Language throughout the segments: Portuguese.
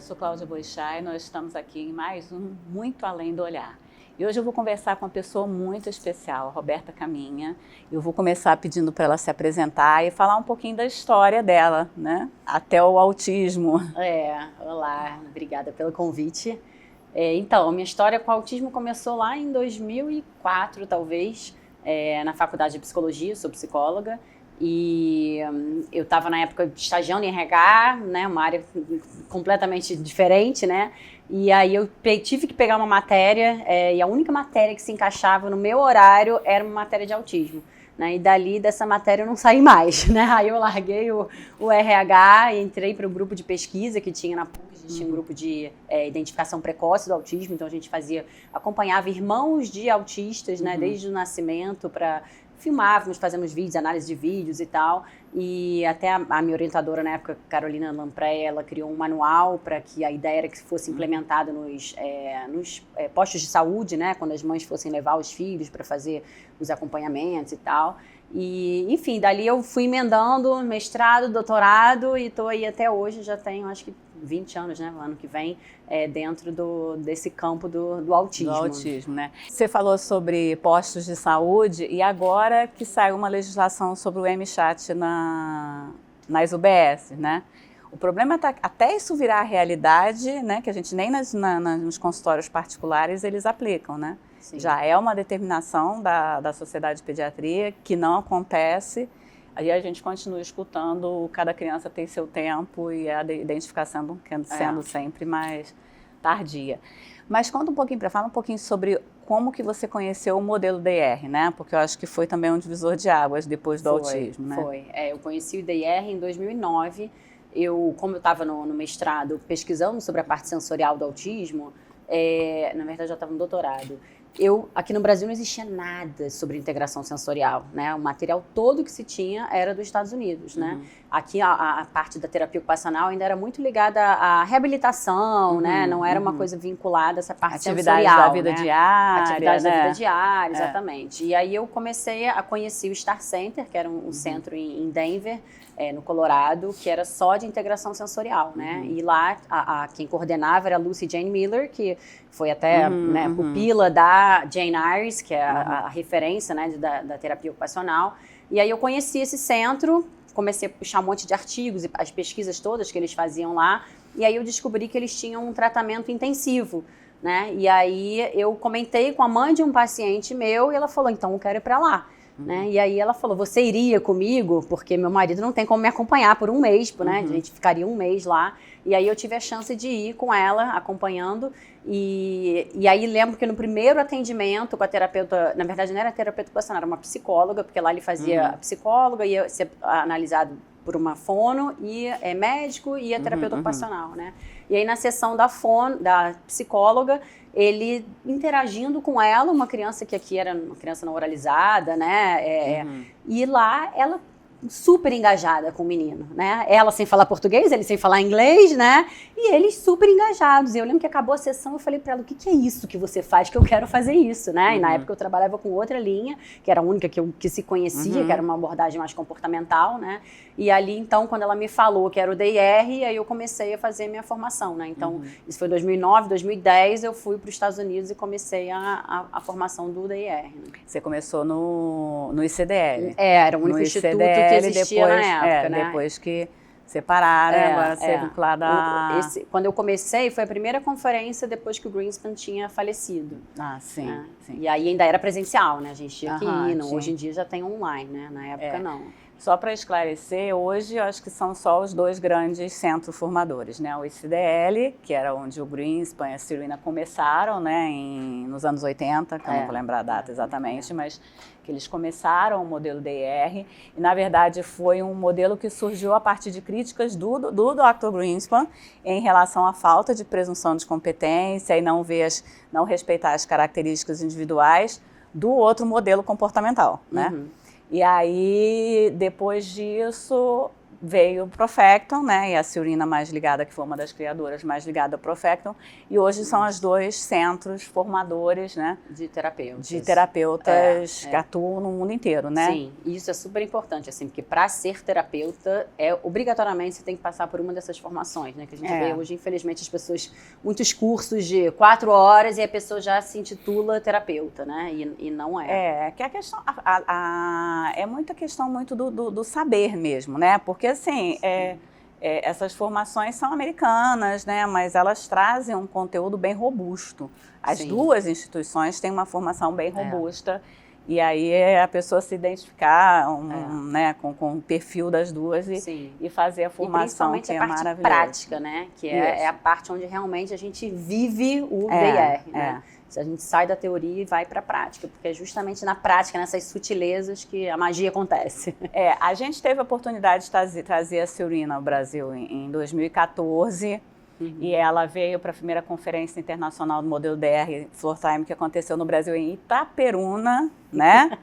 eu sou Cláudia Boixá e nós estamos aqui em mais um Muito Além do Olhar. E hoje eu vou conversar com uma pessoa muito especial, a Roberta Caminha. Eu vou começar pedindo para ela se apresentar e falar um pouquinho da história dela, né? Até o autismo. Olá, obrigada pelo convite. Então, minha história com o autismo começou lá em 2004, talvez, na faculdade de psicologia, sou psicóloga. E eu estava na época estagiando em RH, né, uma área completamente diferente, né? E aí eu tive que pegar uma matéria, e a única matéria que se encaixava no meu horário era uma matéria de autismo, né? E dali dessa matéria eu não saí mais, né? Aí eu larguei o RH e entrei para o grupo de pesquisa que tinha na PUC. A gente tinha um grupo de identificação precoce do autismo, então a gente acompanhava irmãos de autistas, né, desde o nascimento para filmávamos, fazemos vídeos, análise de vídeos e tal, e até a minha orientadora na época, Carolina Lampré, ela criou um manual para que a ideia era que fosse implementado nos postos de saúde, né, quando as mães fossem levar os filhos para fazer os acompanhamentos e tal. E, enfim, dali eu fui emendando mestrado, doutorado e estou aí até hoje, já tenho acho que 20 anos, né, ano que vem, dentro desse campo do autismo. Do autismo, né? Você falou sobre postos de saúde e agora que saiu uma legislação sobre o MChat nas UBS, né? O problema é até isso virar realidade, né, que a gente nem nos consultórios particulares eles aplicam, né? Sim. Já é uma determinação da Sociedade de Pediatria que não acontece. Aí a gente continua escutando, cada criança tem seu tempo e a identificação sendo sempre mais tardia. Mas conta um pouquinho, fala um pouquinho sobre como que você conheceu o modelo DIR, né? Porque eu acho que foi também um divisor de águas depois do autismo, né? Foi. Eu conheci o DIR em 2009. Como eu estava no mestrado pesquisando sobre a parte sensorial do autismo, na verdade já estava no doutorado. Aqui no Brasil não existia nada sobre integração sensorial, né? O material todo que se tinha era dos Estados Unidos, né? Aqui a parte da terapia ocupacional ainda era muito ligada à reabilitação, né? Não era uma coisa vinculada a essa parte atividades sensorial, da vida né? diária, Atividades né? da vida diária, exatamente. E aí eu comecei a conhecer o Star Center, que era um centro em Denver, no Colorado, que era só de integração sensorial, né? E lá quem coordenava era a Lucy Jane Miller, que foi até pupila da Jane Iris, que é a referência, né, da terapia ocupacional. E aí eu conheci esse centro, comecei a puxar um monte de artigos e as pesquisas todas que eles faziam lá, e aí eu descobri que eles tinham um tratamento intensivo, né? E aí eu comentei com a mãe de um paciente meu e ela falou, então eu quero ir para lá. Né? E aí ela falou, você iria comigo? Porque meu marido não tem como me acompanhar por um mês, né? A gente ficaria um mês lá. E aí eu tive a chance de ir com ela, acompanhando. E aí lembro que no primeiro atendimento com a terapeuta, na verdade não era terapeuta ocupacional, era uma psicóloga, porque lá ele fazia a psicóloga, ia ser analisado por uma fono, e médico e a terapeuta ocupacional, né? E aí na sessão da psicóloga, ele interagindo com ela, uma criança que aqui era uma criança não oralizada, né? E lá ela super engajada com o menino, né? Ela sem falar português, ele sem falar inglês, né? E eles super engajados. E eu lembro que acabou a sessão, eu falei pra ela, o que é isso que você faz? Que eu quero fazer isso, né? E na época eu trabalhava com outra linha, que era a única que se conhecia, que era uma abordagem mais comportamental, né? E ali, então, quando ela me falou que era o DIR, aí eu comecei a fazer minha formação, né? Então, isso foi 2009, 2010, eu fui para os Estados Unidos e comecei a formação do DIR. Né? Você começou no ICDL. Era o único instituto que existia depois, na época, né? Depois que separaram, agora você é vinculada a... Quando eu comecei, foi a primeira conferência depois que o Greenspan tinha falecido. Sim, né? sim. E aí ainda era presencial, né? A gente tinha que ir, hoje em dia já tem online, né? Na época não. Só para esclarecer, hoje eu acho que são só os dois grandes centros formadores, né? O ICDL, que era onde o Greenspan e a Cirina começaram, né? Nos anos 80, que eu não vou lembrar a data exatamente, mas que eles começaram o modelo DIR, e na verdade foi um modelo que surgiu a partir de críticas do Dr. Greenspan em relação à falta de presunção de competência e não respeitar as características individuais do outro modelo comportamental, né? E aí, depois disso, veio o Profecton, né? E a Ciurina mais ligada, que foi uma das criadoras mais ligada ao Profecton. E hoje são os 2 centros formadores, né? De terapeutas. De terapeutas que atuam no mundo inteiro, né? Sim, e isso é super importante, assim, porque para ser terapeuta, obrigatoriamente você tem que passar por uma dessas formações, né? Que a gente vê hoje, infelizmente, as pessoas, muitos cursos de 4 horas e a pessoa já se intitula terapeuta, né? E não é. Que a questão, é muita questão muito do saber mesmo, né? Porque, assim, essas formações são americanas, né? Mas elas trazem um conteúdo bem robusto. As duas instituições têm uma formação bem robusta. E aí a pessoa se identificar né, com o perfil das duas e fazer a formação, que é maravilhosa. E principalmente a parte prática, né? Que é a parte onde realmente a gente vive o DR, né? Se a gente sai da teoria e vai para a prática, porque é justamente na prática, nessas sutilezas, que a magia acontece. A gente teve a oportunidade de trazer a Ciurina ao Brasil em 2014, e ela veio para a primeira Conferência Internacional do Modelo DR Floor Time, que aconteceu no Brasil em Itaperuna, né?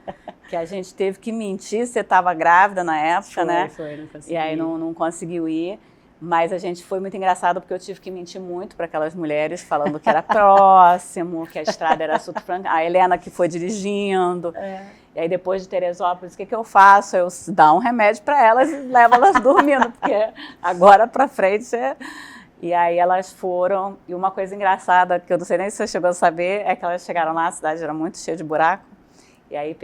Que a gente teve que mentir, você estava grávida na época, né? Não consegui. E aí não conseguiu ir. Mas a gente foi muito engraçado porque eu tive que mentir muito para aquelas mulheres, falando que era próximo, que a estrada era super franca. A Helena que foi dirigindo. E aí depois de Teresópolis, o que eu faço? Eu dou um remédio para elas e levo elas dormindo, porque agora para frente E aí elas foram, e uma coisa engraçada, que eu não sei nem se você chegou a saber, é que elas chegaram lá, a cidade era muito cheia de buraco, e aí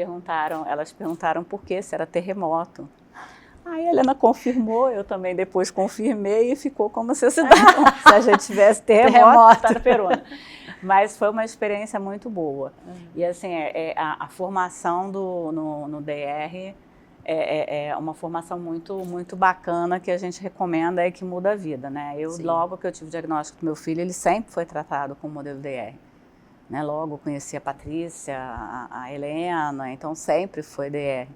elas perguntaram por quê, se era terremoto. Aí a Helena confirmou, eu também depois confirmei e ficou como se a gente tivesse terremoto na Peruna. Mas foi uma experiência muito boa. E assim, a formação no DR é uma formação muito, muito bacana que a gente recomenda e que muda a vida, né? Logo que eu tive o diagnóstico do meu filho, ele sempre foi tratado com o modelo DR. Né? Logo conheci a Patrícia, a Helena, então sempre foi DR.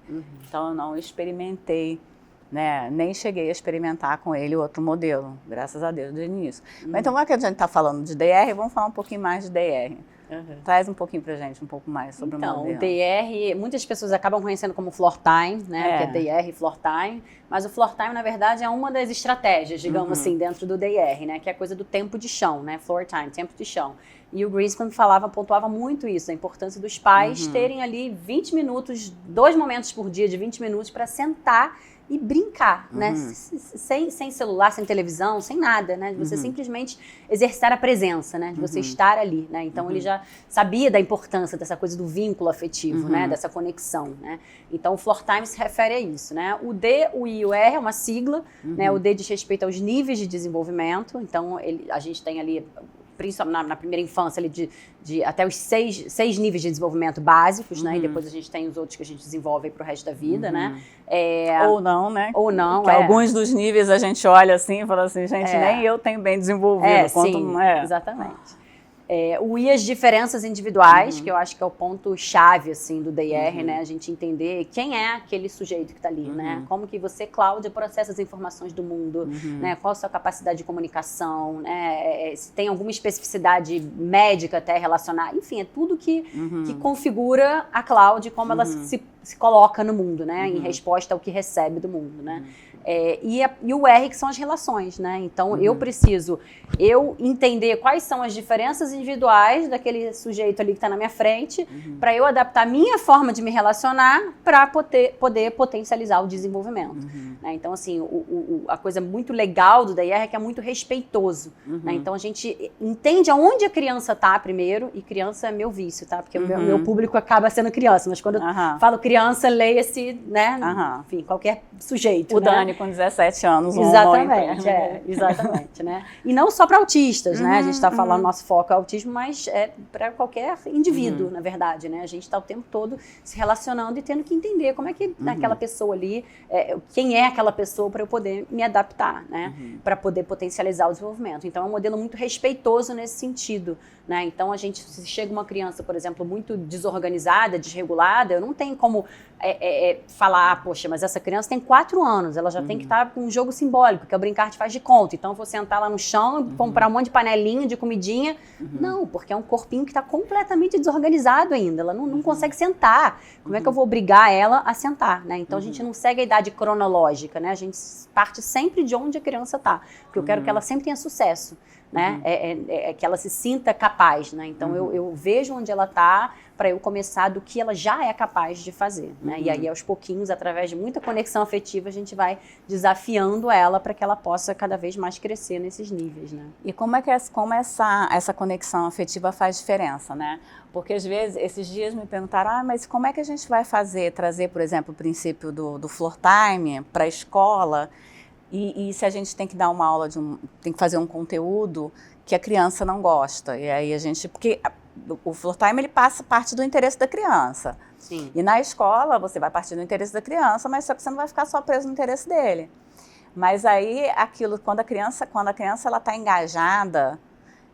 Então eu não experimentei, né? Nem cheguei a experimentar com ele outro modelo, graças a Deus, desde o início. Mas então, já que a gente está falando de DR, vamos falar um pouquinho mais de DR. Traz um pouquinho pra gente, um pouco mais sobre o modelo. Então, o DR, muitas pessoas acabam conhecendo como Floor Time, né? Que é DR, Floor Time. Mas o Floor Time, na verdade, é uma das estratégias, digamos assim, dentro do DR, né? Que é a coisa do tempo de chão, né? Floor Time, tempo de chão. E o Greenspan pontuava muito isso, a importância dos pais terem ali 20 minutos, 2 momentos por dia de 20 minutos para sentar e brincar, né? Sem celular, sem televisão, sem nada, né? De você simplesmente exercitar a presença, né? De você estar ali, né? Então ele já sabia da importância dessa coisa do vínculo afetivo, né? Dessa conexão, né? Então o Floor Time se refere a isso, né? O D, o I e o R é uma sigla, né? O D diz respeito aos níveis de desenvolvimento, então a gente tem ali, principalmente na primeira infância, ali de até os 6 níveis de desenvolvimento básicos, né? E depois a gente tem os outros que a gente desenvolve para o resto da vida, né? Ou não, né? Ou não, que alguns dos níveis a gente olha assim e fala assim, gente, nem eu tenho bem desenvolvido. Sim, exatamente. O I, as diferenças individuais, que eu acho que é o ponto-chave, assim, do DR, né? A gente entender quem é aquele sujeito que está ali, né? Como que você, Cláudia, processa as informações do mundo, né? Qual a sua capacidade de comunicação, né? Se tem alguma especificidade médica até relacionada. Enfim, é tudo que configura a Cláudia, como ela se coloca no mundo, né? Em resposta ao que recebe do mundo, né? E o R, que são as relações, né? Então, eu preciso entender quais são as diferenças individuais daquele sujeito ali que está na minha frente, para eu adaptar a minha forma de me relacionar para poder potencializar o desenvolvimento. Né? Então, assim, a coisa muito legal do DR é que é muito respeitoso. Né? Então, a gente entende aonde a criança está primeiro, e criança é meu vício, tá? Porque o meu público acaba sendo criança, mas quando eu falo criança, leia-se, né? Enfim, qualquer sujeito. O Dani com 17 anos. Exatamente, exatamente, né? E não só para autistas, né? A gente está falando, nosso foco é autismo, mas é para qualquer indivíduo, na verdade, né? A gente está o tempo todo se relacionando e tendo que entender como é que aquela pessoa ali, quem é aquela pessoa para eu poder me adaptar, né? Para poder potencializar o desenvolvimento. Então, é um modelo muito respeitoso nesse sentido, né? Então, se chega uma criança, por exemplo, muito desorganizada, desregulada, eu não tenho como como falar, poxa, mas essa criança tem 4 anos, ela já tem que estar com um jogo simbólico, que é o brincar de faz de conta. Então, eu vou sentar lá no chão, comprar um monte de panelinha, de comidinha. Não, porque é um corpinho que está completamente desorganizado ainda. Ela não consegue sentar. Como é que eu vou obrigar ela a sentar, né? Então, a gente não segue a idade cronológica, né? A gente parte sempre de onde a criança está. Porque eu quero que ela sempre tenha sucesso, né? Que ela se sinta capaz, né? Então, eu vejo onde ela está para eu começar do que ela já é capaz de fazer, né? E aí, aos pouquinhos, através de muita conexão afetiva, a gente vai desafiando ela para que ela possa cada vez mais crescer nesses níveis, né? E como essa conexão afetiva faz diferença, né? Porque às vezes, esses dias me perguntaram, mas como é que a gente vai trazer, por exemplo, o princípio do floor time para a escola e se a gente tem que dar uma aula, tem que fazer um conteúdo que a criança não gosta. E aí porque o floor time, ele passa parte do interesse da criança. Sim. E na escola, você vai partir do interesse da criança, mas só que você não vai ficar só preso no interesse dele. Mas aí, quando a criança ela está engajada,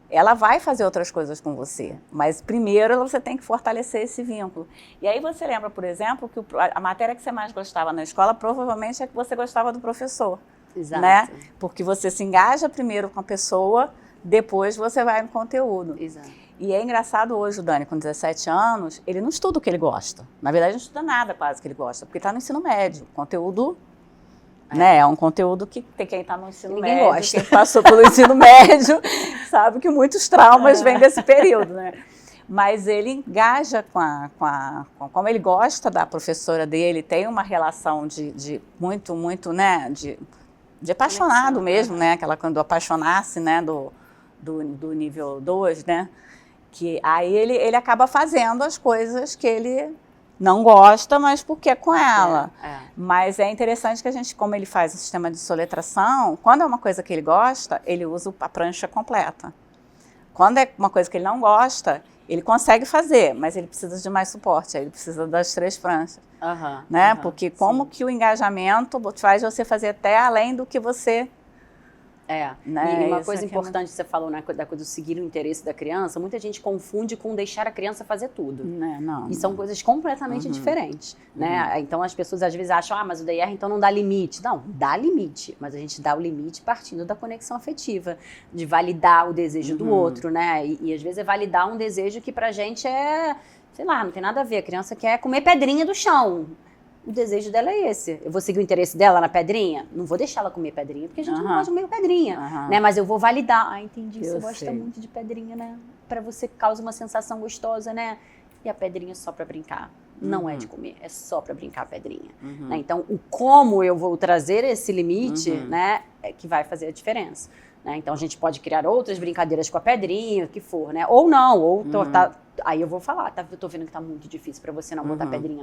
ela vai fazer outras coisas com você. Mas primeiro você tem que fortalecer esse vínculo. E aí você lembra, por exemplo, que a matéria que você mais gostava na escola provavelmente é que você gostava do professor. Exato. Né? Porque você se engaja primeiro com a pessoa, depois você vai no conteúdo. Exato. E é engraçado hoje, o Dani, com 17 anos, ele não estuda o que ele gosta. Na verdade, não estuda nada quase que ele gosta, porque está no ensino médio. O conteúdo, né, é um conteúdo que tem quem está no ensino Ninguém médio, gosta. quem passou pelo ensino médio, sabe que muitos traumas vêm desse período, né? Mas ele engaja com como ele gosta da professora dele, tem uma relação de muito, né, de apaixonado mesmo, né? Aquela quando apaixonasse, né, do nível 2, né? Que aí ele acaba fazendo as coisas que ele não gosta, mas porque é com ela. Mas é interessante que como ele faz o sistema de soletração, quando é uma coisa que ele gosta, ele usa a prancha completa. Quando é uma coisa que ele não gosta, ele consegue fazer, mas ele precisa de mais suporte, aí ele precisa das 3 pranchas. Né? Porque como que o engajamento faz você fazer até além do que você... Né? E uma coisa importante que você falou, né, da coisa do seguir o interesse da criança, muita gente confunde com deixar a criança fazer tudo. Não. E são coisas completamente diferentes, né? Então as pessoas às vezes acham, mas o DR então não dá limite. Não, dá limite, mas a gente dá o limite partindo da conexão afetiva, de validar o desejo do outro, né? E às vezes é validar um desejo que pra gente sei lá, não tem nada a ver. A criança quer comer pedrinha do chão. O desejo dela é esse. Eu vou seguir o interesse dela na pedrinha? Não vou deixar ela comer pedrinha, porque a gente não pode comer pedrinha, né? Mas eu vou validar. Entendi, você gosta muito de pedrinha, né? Pra você causa uma sensação gostosa, né? E a pedrinha é só pra brincar. Não é de comer, é só pra brincar a pedrinha. Né? Então, o como eu vou trazer esse limite, né? É que vai fazer a diferença. Né? Então, a gente pode criar outras brincadeiras com a pedrinha, o que for, né? Ou não, aí eu vou falar, eu tô vendo que tá muito difícil pra você não botar pedrinha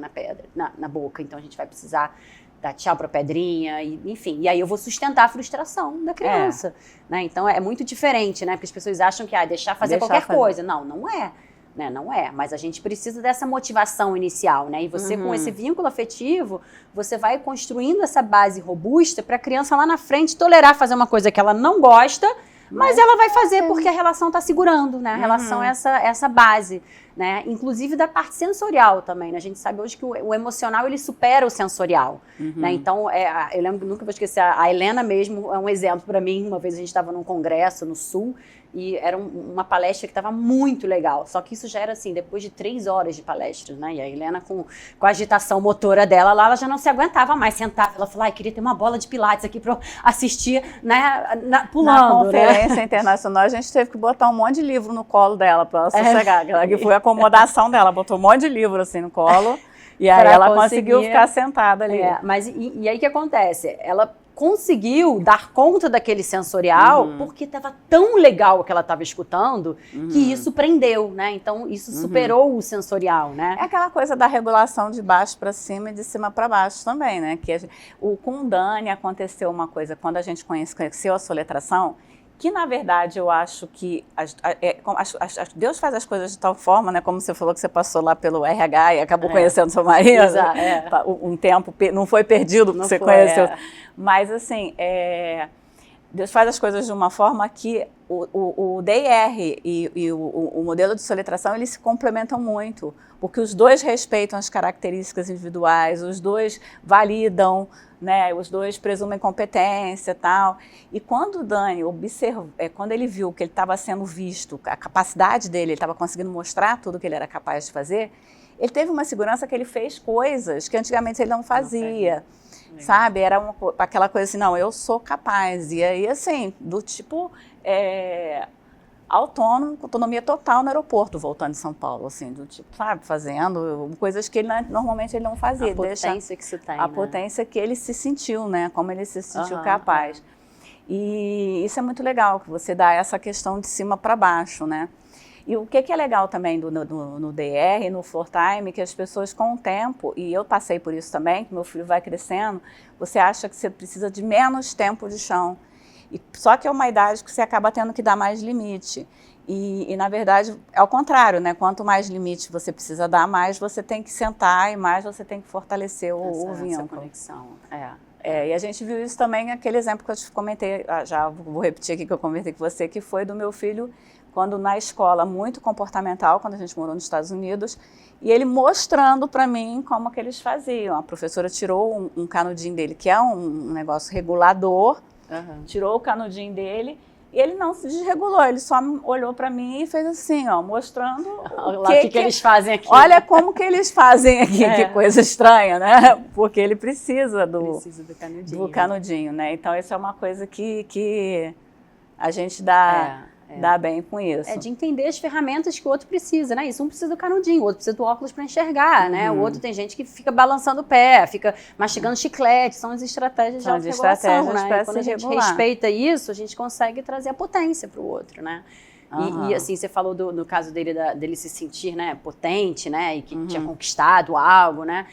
na boca, então a gente vai precisar dar tchau pra pedrinha, enfim. E aí eu vou sustentar a frustração da criança, né? Então é muito diferente, né? Porque as pessoas acham que deixar fazer qualquer coisa. Não é. Né? Não é, mas a gente precisa dessa motivação inicial, né? E você com esse vínculo afetivo, você vai construindo essa base robusta para a criança lá na frente tolerar fazer uma coisa que ela não gosta, mas ela vai fazer porque a relação está segurando, né? A relação é essa base, né? Inclusive da parte sensorial também, né? A gente sabe hoje que o emocional, ele supera o sensorial, né? Então, eu lembro, nunca vou esquecer, a Helena mesmo é um exemplo para mim. Uma vez a gente estava num congresso no Sul, e era uma palestra que estava muito legal, só que isso já era assim, depois de 3 horas de palestra, né? E a Helena com a agitação motora dela lá, ela já não se aguentava mais sentada. Ela falou, queria ter uma bola de pilates aqui para eu assistir, né, pulando. Na conferência internacional, a gente teve que botar um monte de livro no colo dela para ela sossegar, que foi a acomodação dela, botou um monte de livro assim no colo, e aí ela conseguiu ficar sentada ali. Mas e aí o que acontece? Ela conseguiu dar conta daquele sensorial porque estava tão legal o que ela estava escutando que isso prendeu, né? Então isso superou o sensorial, né? É aquela coisa da regulação de baixo para cima e de cima para baixo também, né? Que com o Dani aconteceu uma coisa, quando a gente conheceu a soletração, que na verdade eu acho que Deus faz as coisas de tal forma, né? Como você falou que você passou lá pelo RH e acabou conhecendo seu marido, um tempo, não foi perdido porque você conheceu. Mas assim, Deus faz as coisas de uma forma que o DIR e o modelo de soletração, eles se complementam muito, porque os dois respeitam as características individuais, os dois validam, né, os dois presumem competência e tal. E quando o Dani observou, quando ele viu que ele estava sendo visto, a capacidade dele, ele estava conseguindo mostrar tudo que ele era capaz de fazer, ele teve uma segurança que ele fez coisas que antigamente ele não fazia. Sabe, era aquela coisa assim, não, eu sou capaz, e aí assim, do tipo autônomo, autonomia total no aeroporto, voltando de São Paulo, assim, do tipo, sabe, fazendo coisas que normalmente ele não fazia. A potência que se tem, a potência que ele se sentiu, né, como ele se sentiu capaz. E isso é muito legal, que você dá essa questão de cima para baixo, né. E o que é legal também no DR, no Floor Time, que as pessoas com o tempo, e eu passei por isso também, que meu filho vai crescendo, você acha que você precisa de menos tempo de chão. Só que é uma idade que você acaba tendo que dar mais limite. E na verdade, é o contrário, né? Quanto mais limite você precisa dar, mais você tem que sentar e mais você tem que fortalecer o vínculo. Essa conexão, e a gente viu isso também, aquele exemplo que eu te comentei, já vou repetir aqui que eu comentei com você, que foi do meu filho, quando na escola muito comportamental, quando a gente morou nos Estados Unidos, e ele mostrando para mim como que eles faziam. A professora tirou um canudinho dele, que é um negócio regulador, tirou o canudinho dele, e ele não se desregulou, ele só olhou para mim e fez assim, ó, mostrando o que eles fazem aqui. Olha como que eles fazem aqui, que coisa estranha, né? Porque ele precisa do canudinho, né? Então, isso é uma coisa que a gente dá bem com isso. É de entender as ferramentas que o outro precisa, né? Isso, um precisa do canudinho, o outro precisa do óculos para enxergar, né? O outro tem gente que fica balançando o pé, fica mastigando chiclete, são as estratégias de autorregulação, né? E quando a gente respeita isso, a gente consegue trazer a potência para o outro, né? E assim, você falou no caso dele se sentir, né, potente, né, e que tinha conquistado algo, né,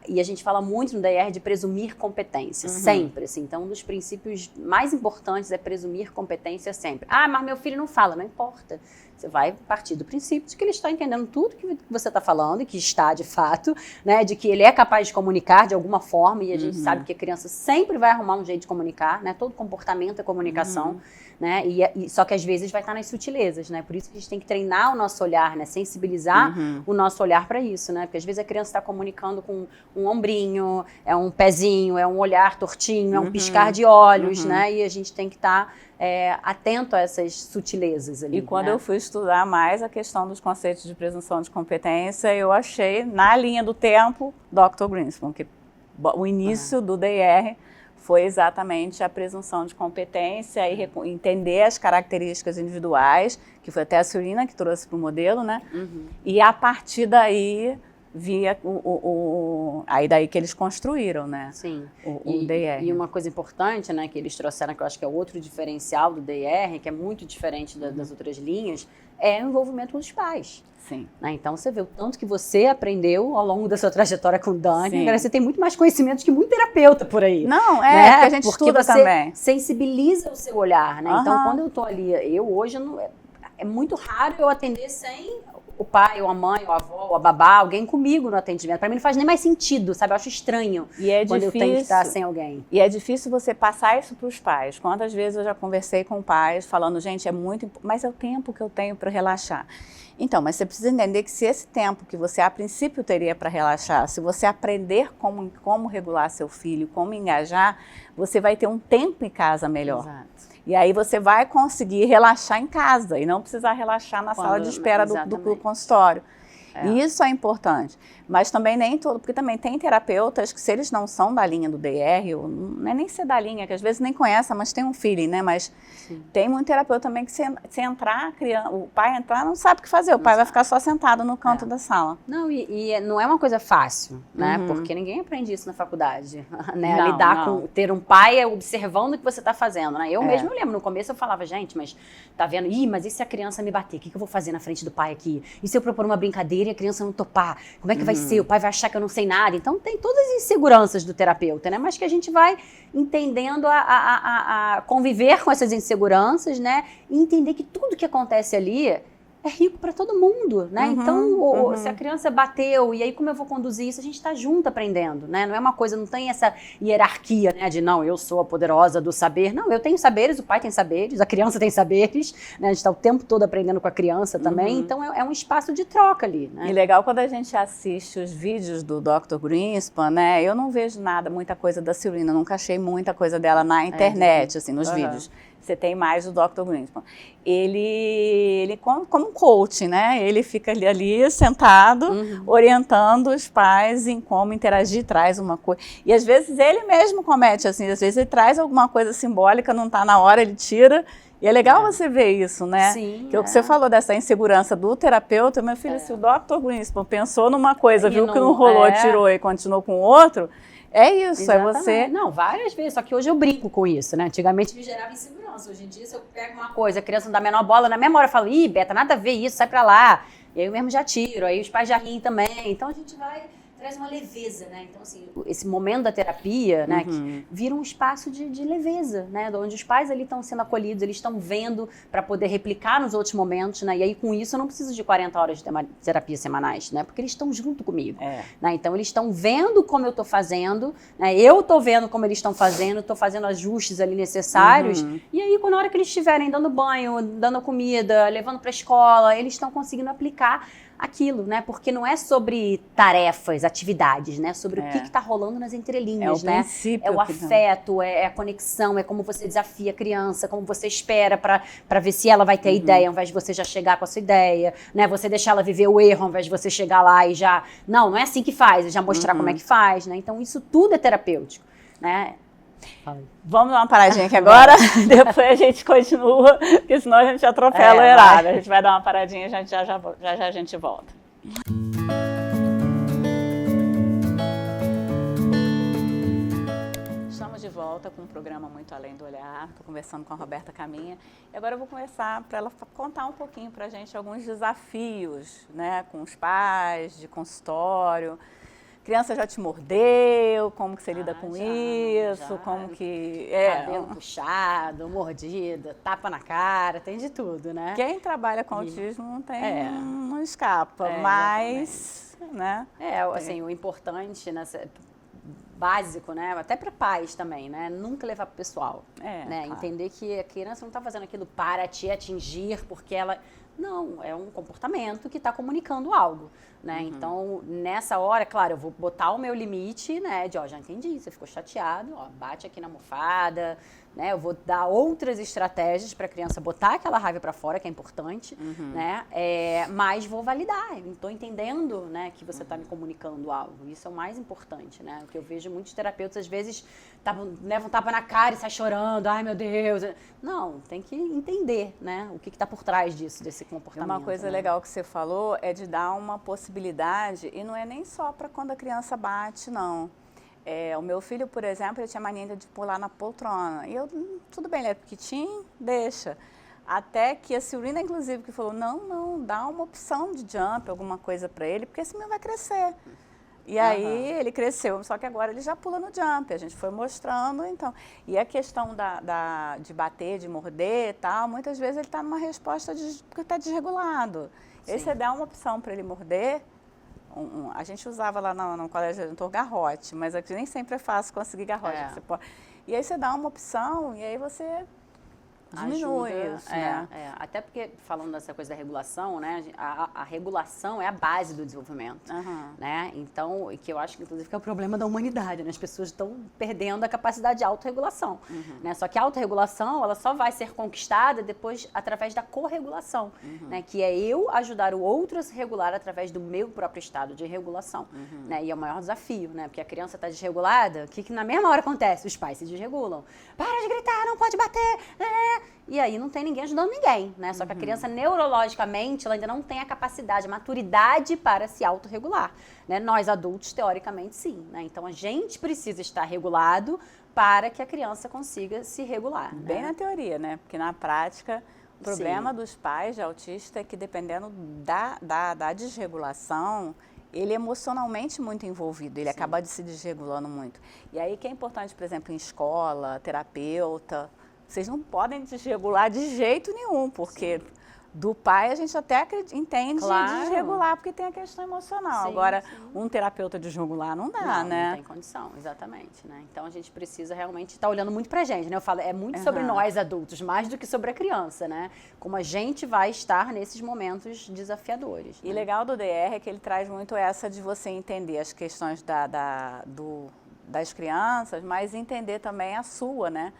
e a gente fala muito no DR de presumir competência, sempre, assim, então um dos princípios mais importantes é presumir competência sempre. Ah, mas meu filho não fala, não importa, você vai partir do princípio de que ele está entendendo tudo que você está falando e que está de fato, né, de que ele é capaz de comunicar de alguma forma e a gente sabe que a criança sempre vai arrumar um jeito de comunicar, né, todo comportamento é comunicação, né, só que às vezes vai estar nas sutilezas, né, por isso que a gente tem que treinar o nosso olhar, né, sensibilizar o nosso olhar para isso, né, porque às vezes a criança está comunicando com um ombrinho, é um pezinho, é um olhar tortinho, é um piscar de olhos, né, e a gente tem que estar atento a essas sutilezas ali. E quando eu fui estudar mais a questão dos conceitos de presunção de competência, eu achei na linha do tempo Dr. Greenspan, que o início do DR foi exatamente a presunção de competência e entender as características individuais, que foi até a Serena que trouxe para o modelo, né? E a partir daí via aí daí que eles construíram, né? Sim. O DR. E uma coisa importante, né, que eles trouxeram, que eu acho que é outro diferencial do DR, que é muito diferente das outras linhas, é o envolvimento dos pais. Sim. Né? Então, você vê o tanto que você aprendeu ao longo da sua trajetória com o Dani. Agora, você tem muito mais conhecimento que muito terapeuta por aí. Não, né? Porque a gente estuda também. Sensibiliza o seu olhar, né? Então, quando eu tô ali, hoje, é muito raro eu atender sem o pai, ou a mãe, ou a avó, ou a babá, alguém comigo no atendimento. Para mim não faz nem mais sentido, sabe? Eu acho estranho quando eu tenho que estar sem alguém. E é difícil você passar isso para os pais. Quantas vezes eu já conversei com pais falando, gente, é muito... Mas é o tempo que eu tenho para relaxar. Então, mas você precisa entender que se esse tempo que você a princípio teria para relaxar, se você aprender como regular seu filho, como engajar, você vai ter um tempo em casa melhor. Exato. E aí você vai conseguir relaxar em casa e não precisar relaxar na sala de espera do consultório. E isso é importante. Mas também nem todo, porque também tem terapeutas que se eles não são da linha do DR, ou não é nem ser da linha, que às vezes nem conhece, mas tem um feeling, né? Mas tem muito terapeuta também que se entrar, o pai entrar, não sabe o que fazer, o pai vai ficar só sentado no canto da sala. Não, e não é uma coisa fácil, né? Porque ninguém aprende isso na faculdade, né? Lidar com, ter um pai observando o que você está fazendo, né? Eu mesmo lembro, no começo eu falava, gente, mas tá vendo? Mas e se a criança me bater? O que eu vou fazer na frente do pai aqui? E se eu propor uma brincadeira e a criança não topar? Como é que vai ser? O pai vai achar que eu não sei nada. Então, tem todas as inseguranças do terapeuta, né? Mas que a gente vai entendendo a conviver com essas inseguranças, né? E entender que tudo que acontece ali é rico para todo mundo, né? Então, se a criança bateu, e aí como eu vou conduzir isso, a gente está junto aprendendo, né? Não é uma coisa, não tem essa hierarquia, né? De não, eu sou a poderosa do saber. Não, eu tenho saberes, o pai tem saberes, a criança tem saberes, né? A gente está o tempo todo aprendendo com a criança também, então é um espaço de troca ali, né? E legal quando a gente assiste os vídeos do Dr. Greenspan, né? Eu não vejo muita coisa da Serena, nunca achei muita coisa dela na internet, assim, nos vídeos. Você tem mais do Dr. Greenspan. Ele como um coach, né? Ele fica ali sentado, orientando os pais em como interagir, traz uma coisa. E às vezes ele mesmo comete, assim, às vezes ele traz alguma coisa simbólica, não está na hora, ele tira. E é legal você ver isso, né? Sim, que o que você falou dessa insegurança do terapeuta, meu filho, se o Dr. Greenspan pensou numa coisa, viu que não rolou, tirou e continuou com o outro, é isso, exatamente. É você... Não, várias vezes, só que hoje eu brinco com isso, né? Antigamente me gerava insegurança, hoje em dia se eu pego uma coisa, a criança não dá a menor bola, na mesma hora eu falo, ih, Beta, nada a ver isso, sai pra lá. E aí eu mesmo já tiro, aí os pais já riem também, então a gente traz uma leveza, né? Então, assim, esse momento da terapia, né, que vira um espaço de leveza, né? Onde os pais ali estão sendo acolhidos, eles estão vendo para poder replicar nos outros momentos, né? E aí, com isso, eu não preciso de 40 horas de terapia semanais, né? Porque eles estão junto comigo, né? Então, eles estão vendo como eu estou fazendo, né? Eu estou vendo como eles estão fazendo, estou fazendo ajustes ali necessários. E aí, quando na hora que eles estiverem dando banho, dando comida, levando para a escola, eles estão conseguindo aplicar aquilo, né? Porque não é sobre tarefas, atividades, né? Sobre o que está rolando nas entrelinhas, né? É o afeto, é a conexão, é como você desafia a criança, como você espera para ver se ela vai ter ideia, ao invés de você já chegar com a sua ideia, né? Você deixar ela viver o erro, ao invés de você chegar lá e já... Não é assim que faz, e já mostrar como é que faz, né? Então, isso tudo é terapêutico, né? Vamos dar uma paradinha aqui agora, depois a gente continua, porque senão a gente atropela o horário. A gente vai dar uma paradinha e já a gente volta. Estamos de volta com um programa Muito Além do Olhar. Estou conversando com a Roberta Caminha. E agora eu vou começar para ela contar um pouquinho para a gente alguns desafios, né, com os pais, de consultório. Criança já te mordeu? Como que você lida com isso? Já. Como que... Cabelo puxado, mordida, tapa na cara, tem de tudo, né? Quem trabalha com autismo não escapa, mas... Né? Assim, o importante, básico, né? Até para pais também, né? Nunca levar pro pessoal, né? Claro. Entender que a criança não está fazendo aquilo para te atingir, porque ela... Não, é um comportamento que está comunicando algo, né? Então, nessa hora, claro, eu vou botar o meu limite, né? De, já entendi, você ficou chateado, bate aqui na almofada, né? Eu vou dar outras estratégias para a criança botar aquela raiva para fora, que é importante, né? Mas vou validar, eu estou entendendo, né, que você está me comunicando algo. Isso é o mais importante, né? O que eu vejo muitos terapeutas, às vezes, levam um tapa na cara e sai chorando, ai meu Deus. Não, tem que entender, né, o que está por trás disso, desse comportamento. Uma coisa legal que você falou é de dar uma possibilidade, e não é nem só para quando a criança bate, não. O meu filho, por exemplo, ele tinha mania de pular na poltrona. E eu, tudo bem, ele é pequitinho, deixa. Até que a Serena, inclusive, que falou, não, dá uma opção de jump, alguma coisa para ele, porque esse menino vai crescer. E aí ele cresceu, só que agora ele já pula no jump, a gente foi mostrando, então. E a questão de bater, de morder e tal, muitas vezes ele está numa resposta porque está desregulado. Sim. Aí você dá uma opção para ele morder, a gente usava lá no colégio editor garrote, mas aqui nem sempre é fácil conseguir garrote. Você pode, e aí você dá uma opção e aí você... diminui isso, né? Até porque, falando dessa coisa da regulação, né? A regulação é a base do desenvolvimento, né? Então, que eu acho que, inclusive, que é o problema da humanidade, né? As pessoas estão perdendo a capacidade de autorregulação, né? Só que a autorregulação, ela só vai ser conquistada depois através da corregulação, né? Que é eu ajudar o outro a se regular através do meu próprio estado de regulação, né? E é o maior desafio, né? Porque a criança está desregulada, o que na mesma hora acontece? Os pais se desregulam. Para de gritar, não pode bater, E aí não tem ninguém ajudando ninguém, né? Só que a criança, neurologicamente, ela ainda não tem a capacidade, a maturidade para se autorregular, né? Nós, adultos, teoricamente, sim, né? Então, a gente precisa estar regulado para que a criança consiga se regular. Bem na teoria, né? Porque na prática, o problema dos pais de autista é que, dependendo da desregulação, ele é emocionalmente muito envolvido, ele acaba se desregulando muito. E aí que é importante, por exemplo, em escola, terapeuta... Vocês não podem desregular de jeito nenhum, porque Do pai, a gente até entende Claro. desregular, porque tem a questão emocional. Sim, Agora, sim. um terapeuta desregular não dá, né? Não tem condição, exatamente, né? Então a gente precisa realmente estar olhando muito pra gente, né? Eu falo, é muito sobre Aham. nós adultos, mais do que sobre a criança, né? Como a gente vai estar nesses momentos desafiadores. E né? legal do DR é que ele traz muito essa de você entender as questões das crianças, mas entender também a sua, né?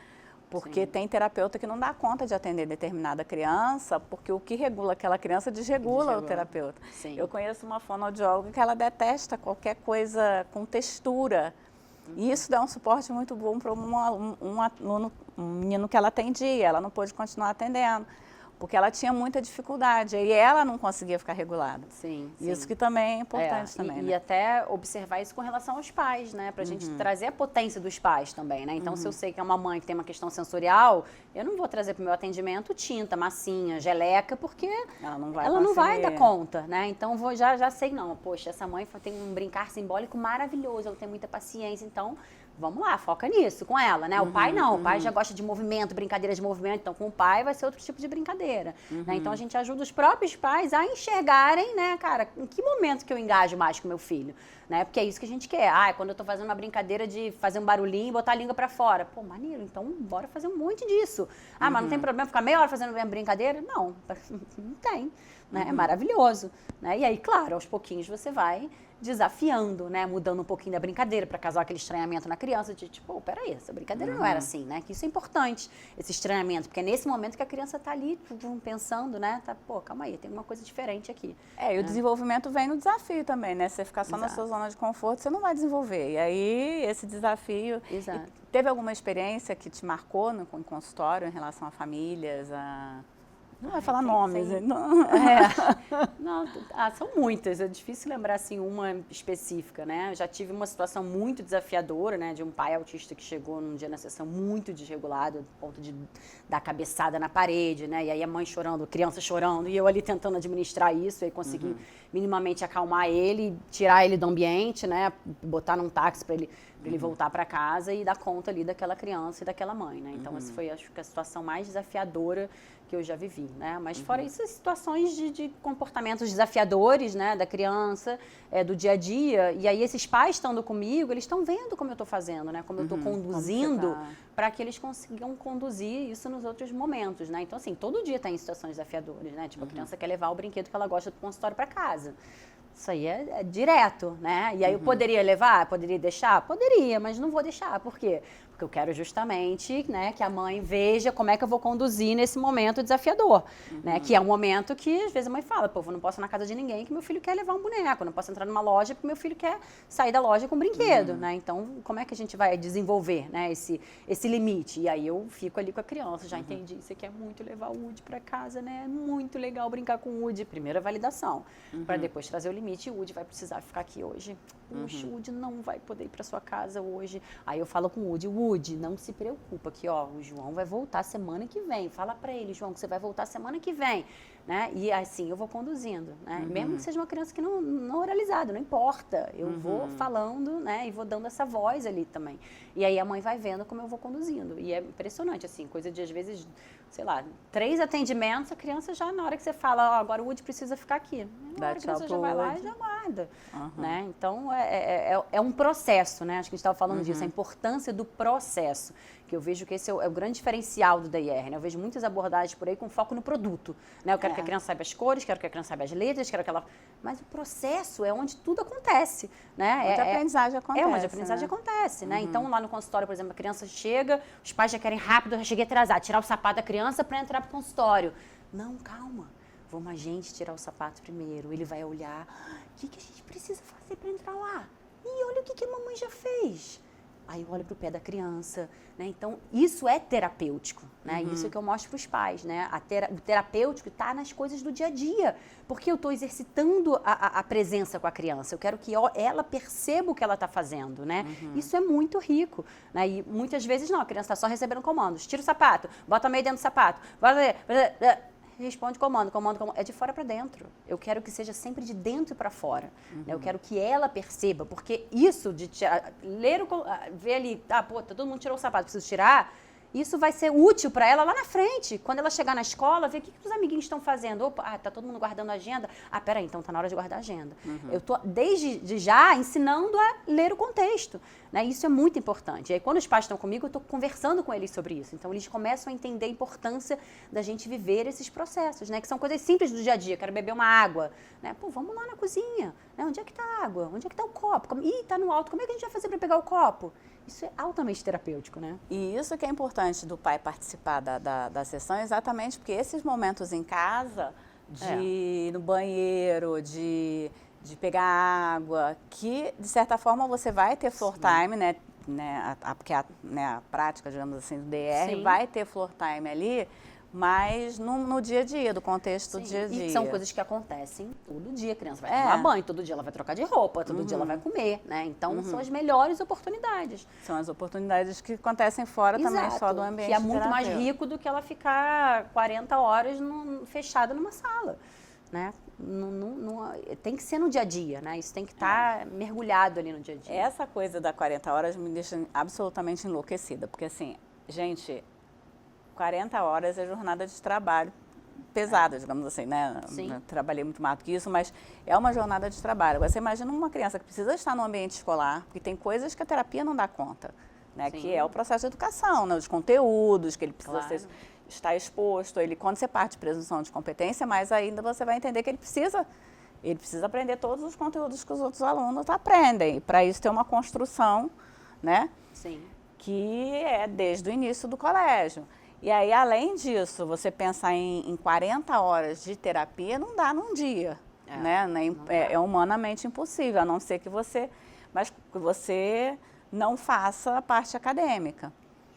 Porque Sim. tem terapeuta que não dá conta de atender determinada criança, porque o que regula aquela criança desregula o terapeuta. Sim. Eu conheço uma fonoaudióloga que ela detesta qualquer coisa com textura. E isso dá um suporte muito bom para um aluno, um menino que ela atendia. Ela não pôde continuar atendendo, porque ela tinha muita dificuldade. E ela não conseguia ficar regulada. Sim, Isso sim. que também é importante também, E né? até observar isso com relação aos pais, né? Pra gente trazer a potência dos pais também, né? Então, se eu sei que é uma mãe que tem uma questão sensorial, eu não vou trazer pro meu atendimento tinta, massinha, geleca, porque Ela não vai ela não vai conseguir. dar conta, né? Então, já sei, não, poxa, essa mãe tem um brincar simbólico maravilhoso, ela tem muita paciência, então... Vamos lá, foca nisso com ela, né? O pai não, o pai já gosta de movimento, brincadeira de movimento, então com o pai vai ser outro tipo de brincadeira. Né? Então a gente ajuda os próprios pais a enxergarem, né, cara, em que momento que eu engajo mais com meu filho, né? Porque é isso que a gente quer. Ah, quando eu tô fazendo uma brincadeira de fazer um barulhinho e botar a língua pra fora. Pô, maneiro, então bora fazer um monte disso. Ah, mas não tem problema ficar meia hora fazendo a mesma brincadeira? Não, não tem. Né? É maravilhoso. Né? E aí, claro, aos pouquinhos você vai desafiando, né? Mudando um pouquinho da brincadeira para causar aquele estranhamento na criança, de tipo, oh, peraí, essa brincadeira não era assim, né? Que isso é importante, esse estranhamento, porque é nesse momento que a criança tá ali pensando, né? Tá, pô, calma aí, tem uma coisa diferente aqui. E o desenvolvimento vem no desafio também, né? Se você ficar só na sua zona de conforto, você não vai desenvolver. E aí, esse desafio... Exato. Teve alguma experiência que te marcou no consultório em relação a famílias, Não vai falar nomes, não. Não, são muitas, é difícil lembrar assim uma específica, né? Eu já tive uma situação muito desafiadora, né, de um pai autista que chegou num dia na sessão muito desregulado, ao ponto de dar cabeçada na parede, né? E aí a mãe chorando, a criança chorando, e eu ali tentando administrar isso, e aí consegui minimamente acalmar ele, tirar ele do ambiente, né, botar num táxi para ele voltar para casa e dar conta ali daquela criança e daquela mãe, né? Então, essa foi, acho que, a situação mais desafiadora que eu já vivi, né? Mas fora isso, as situações de comportamentos desafiadores, né, da criança, do dia a dia. E aí, esses pais estando comigo, eles estão vendo como eu estou fazendo, né? Como eu estou conduzindo, para que eles consigam conduzir isso nos outros momentos, né? Então, assim, todo dia tem situações desafiadoras, né? Tipo, a criança quer levar o brinquedo que ela gosta do consultório para casa. Isso aí é direto, né? E aí eu poderia levar? Poderia deixar? Poderia, mas não vou deixar. Por quê? Porque eu quero justamente, né, que a mãe veja como é que eu vou conduzir nesse momento desafiador, né? Que é um momento que, às vezes, a mãe fala, pô, eu não posso ir na casa de ninguém que meu filho quer levar um boneco, eu não posso entrar numa loja porque meu filho quer sair da loja com um brinquedo, né? Então, como é que a gente vai desenvolver, né, esse limite? E aí eu fico ali com a criança, já entendi, você quer muito levar o Woody para casa, né? É muito legal brincar com o Woody. Primeira validação, para depois trazer o limite, o Woody vai precisar ficar aqui hoje. Puxa, o Woody não vai poder ir para sua casa hoje. Aí eu falo com o Woody, não se preocupa que, ó, o João vai voltar semana que vem. Fala para ele, João, que você vai voltar semana que vem, né? E assim eu vou conduzindo, né? Mesmo que seja uma criança que não oralizada, não importa. Eu vou falando, né? E vou dando essa voz ali também. E aí a mãe vai vendo como eu vou conduzindo. E é impressionante, assim, coisa de, às vezes, sei lá, 3 atendimentos, a criança já, na hora que você fala, ó, agora o Woody precisa ficar aqui. Na hora que a criança já vai lá e já guarda, né? Então, é um processo, né? Acho que a gente estava falando disso, a importância do processo, que eu vejo que esse é o grande diferencial do DIR, né? Eu vejo muitas abordagens por aí com foco no produto, né? Eu quero que a criança saiba as cores, quero que a criança saiba as letras, quero que ela... Mas o processo é onde tudo acontece, né? Onde a aprendizagem acontece. É onde a aprendizagem acontece, né? Então, lá no consultório, por exemplo, a criança chega, os pais já querem rápido, eu já cheguei atrasado, tirar o sapato da criança para entrar pro consultório. Não, calma. Vamos a gente tirar o sapato primeiro. Ele vai olhar, o que a gente precisa fazer para entrar lá? E olha o que a mamãe já fez. Aí eu olho para o pé da criança, né? Então, isso é terapêutico, né? Isso é que eu mostro para os pais, né? O terapêutico está nas coisas do dia a dia, porque eu estou exercitando a presença com a criança. Eu quero que ela perceba o que ela está fazendo, né? Isso é muito rico, né? E muitas vezes não, a criança está só recebendo comandos. Tira o sapato, bota a meia dentro do sapato, responde comando. É de fora para dentro. Eu quero que seja sempre de dentro para fora. Né? Eu quero que ela perceba, porque isso de tirar, ver ali, pô, todo mundo tirou o sapato, preciso tirar. Isso vai ser útil para ela lá na frente. Quando ela chegar na escola, ver o que os amiguinhos estão fazendo. Opa, tá todo mundo guardando a agenda. Peraí, então tá na hora de guardar a agenda. Eu tô, desde já, ensinando a ler o contexto. Né? Isso é muito importante. E aí, quando os pais estão comigo, eu estou conversando com eles sobre isso. Então, eles começam a entender a importância da gente viver esses processos, né? Que são coisas simples do dia a dia. Quero beber uma água. Né? Pô, vamos lá na cozinha. Né? Onde é que tá a água? Onde é que tá o copo? Ih, tá no alto. Como é que a gente vai fazer para pegar o copo? Isso é altamente terapêutico, né? E isso que é importante do pai participar da sessão, exatamente porque esses momentos em casa, de ir no banheiro, de pegar água, que de certa forma você vai ter floor time, né? Porque a prática, digamos assim, do DR vai ter floor time ali, mas no dia a dia, do contexto do dia a dia. E são coisas que acontecem todo dia. A criança vai tomar banho, todo dia ela vai trocar de roupa, todo dia ela vai comer, né? Então, são as melhores oportunidades. São as oportunidades que acontecem fora também, só do ambiente que é muito mais terapêutico. rico do que ela ficar 40 horas fechada numa sala, né? Tem que ser no dia a dia, né? Isso tem que estar mergulhado ali no dia a dia. Essa coisa da 40 horas me deixa absolutamente enlouquecida, porque assim, gente, 40 horas é jornada de trabalho pesada, digamos assim, né? Sim. Eu trabalhei muito mais do que isso, mas é uma jornada de trabalho. Você imagina uma criança que precisa estar no ambiente escolar, porque tem coisas que a terapia não dá conta, né? Sim. Que é o processo de educação, né? Os conteúdos que ele precisa estar exposto. Quando você parte de presunção de competência, mais ainda você vai entender que ele precisa aprender todos os conteúdos que os outros alunos aprendem. E para isso ter uma construção, né? Sim. Que é desde o início do colégio. E aí, além disso, você pensar em 40 horas de terapia não dá num dia, né? É humanamente impossível, a não ser que você não faça a parte acadêmica.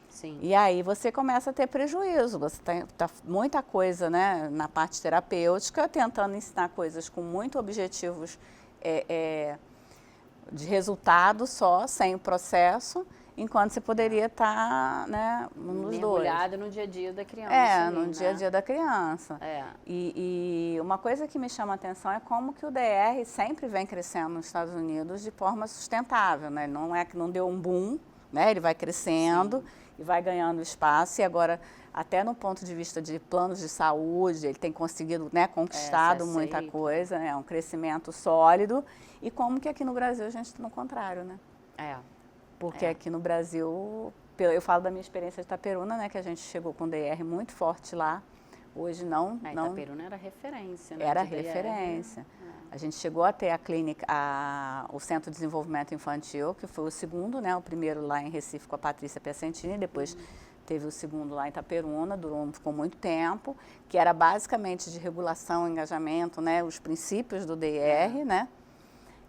Sim. E aí você começa a ter prejuízo, você tá muita coisa, né, na parte terapêutica, tentando ensinar coisas com muito objetivos de resultado só, sem o processo, enquanto você poderia estar, né, nos mergulhado dois. No dia a dia da criança. No dia a dia da criança. E uma coisa que me chama a atenção é como que o DR sempre vem crescendo nos Estados Unidos de forma sustentável, né? Não é que não deu um boom, né? Ele vai crescendo e vai ganhando espaço, e agora, até no ponto de vista de planos de saúde, ele tem conseguido, né, conquistado muita coisa, né? É um crescimento sólido. E como que aqui no Brasil a gente está no contrário, né? Porque aqui no Brasil, eu falo da minha experiência de Itaperuna, né, que a gente chegou com DR muito forte lá. Hoje não. Itaperuna era referência, né? Era referência. A gente chegou a ter a clínica, o Centro de Desenvolvimento Infantil, que foi o segundo, né, o primeiro lá em Recife com a Patrícia Piacentini, depois teve o segundo lá em Itaperuna, ficou muito tempo, que era basicamente de regulação, engajamento, né, os princípios do DR, né?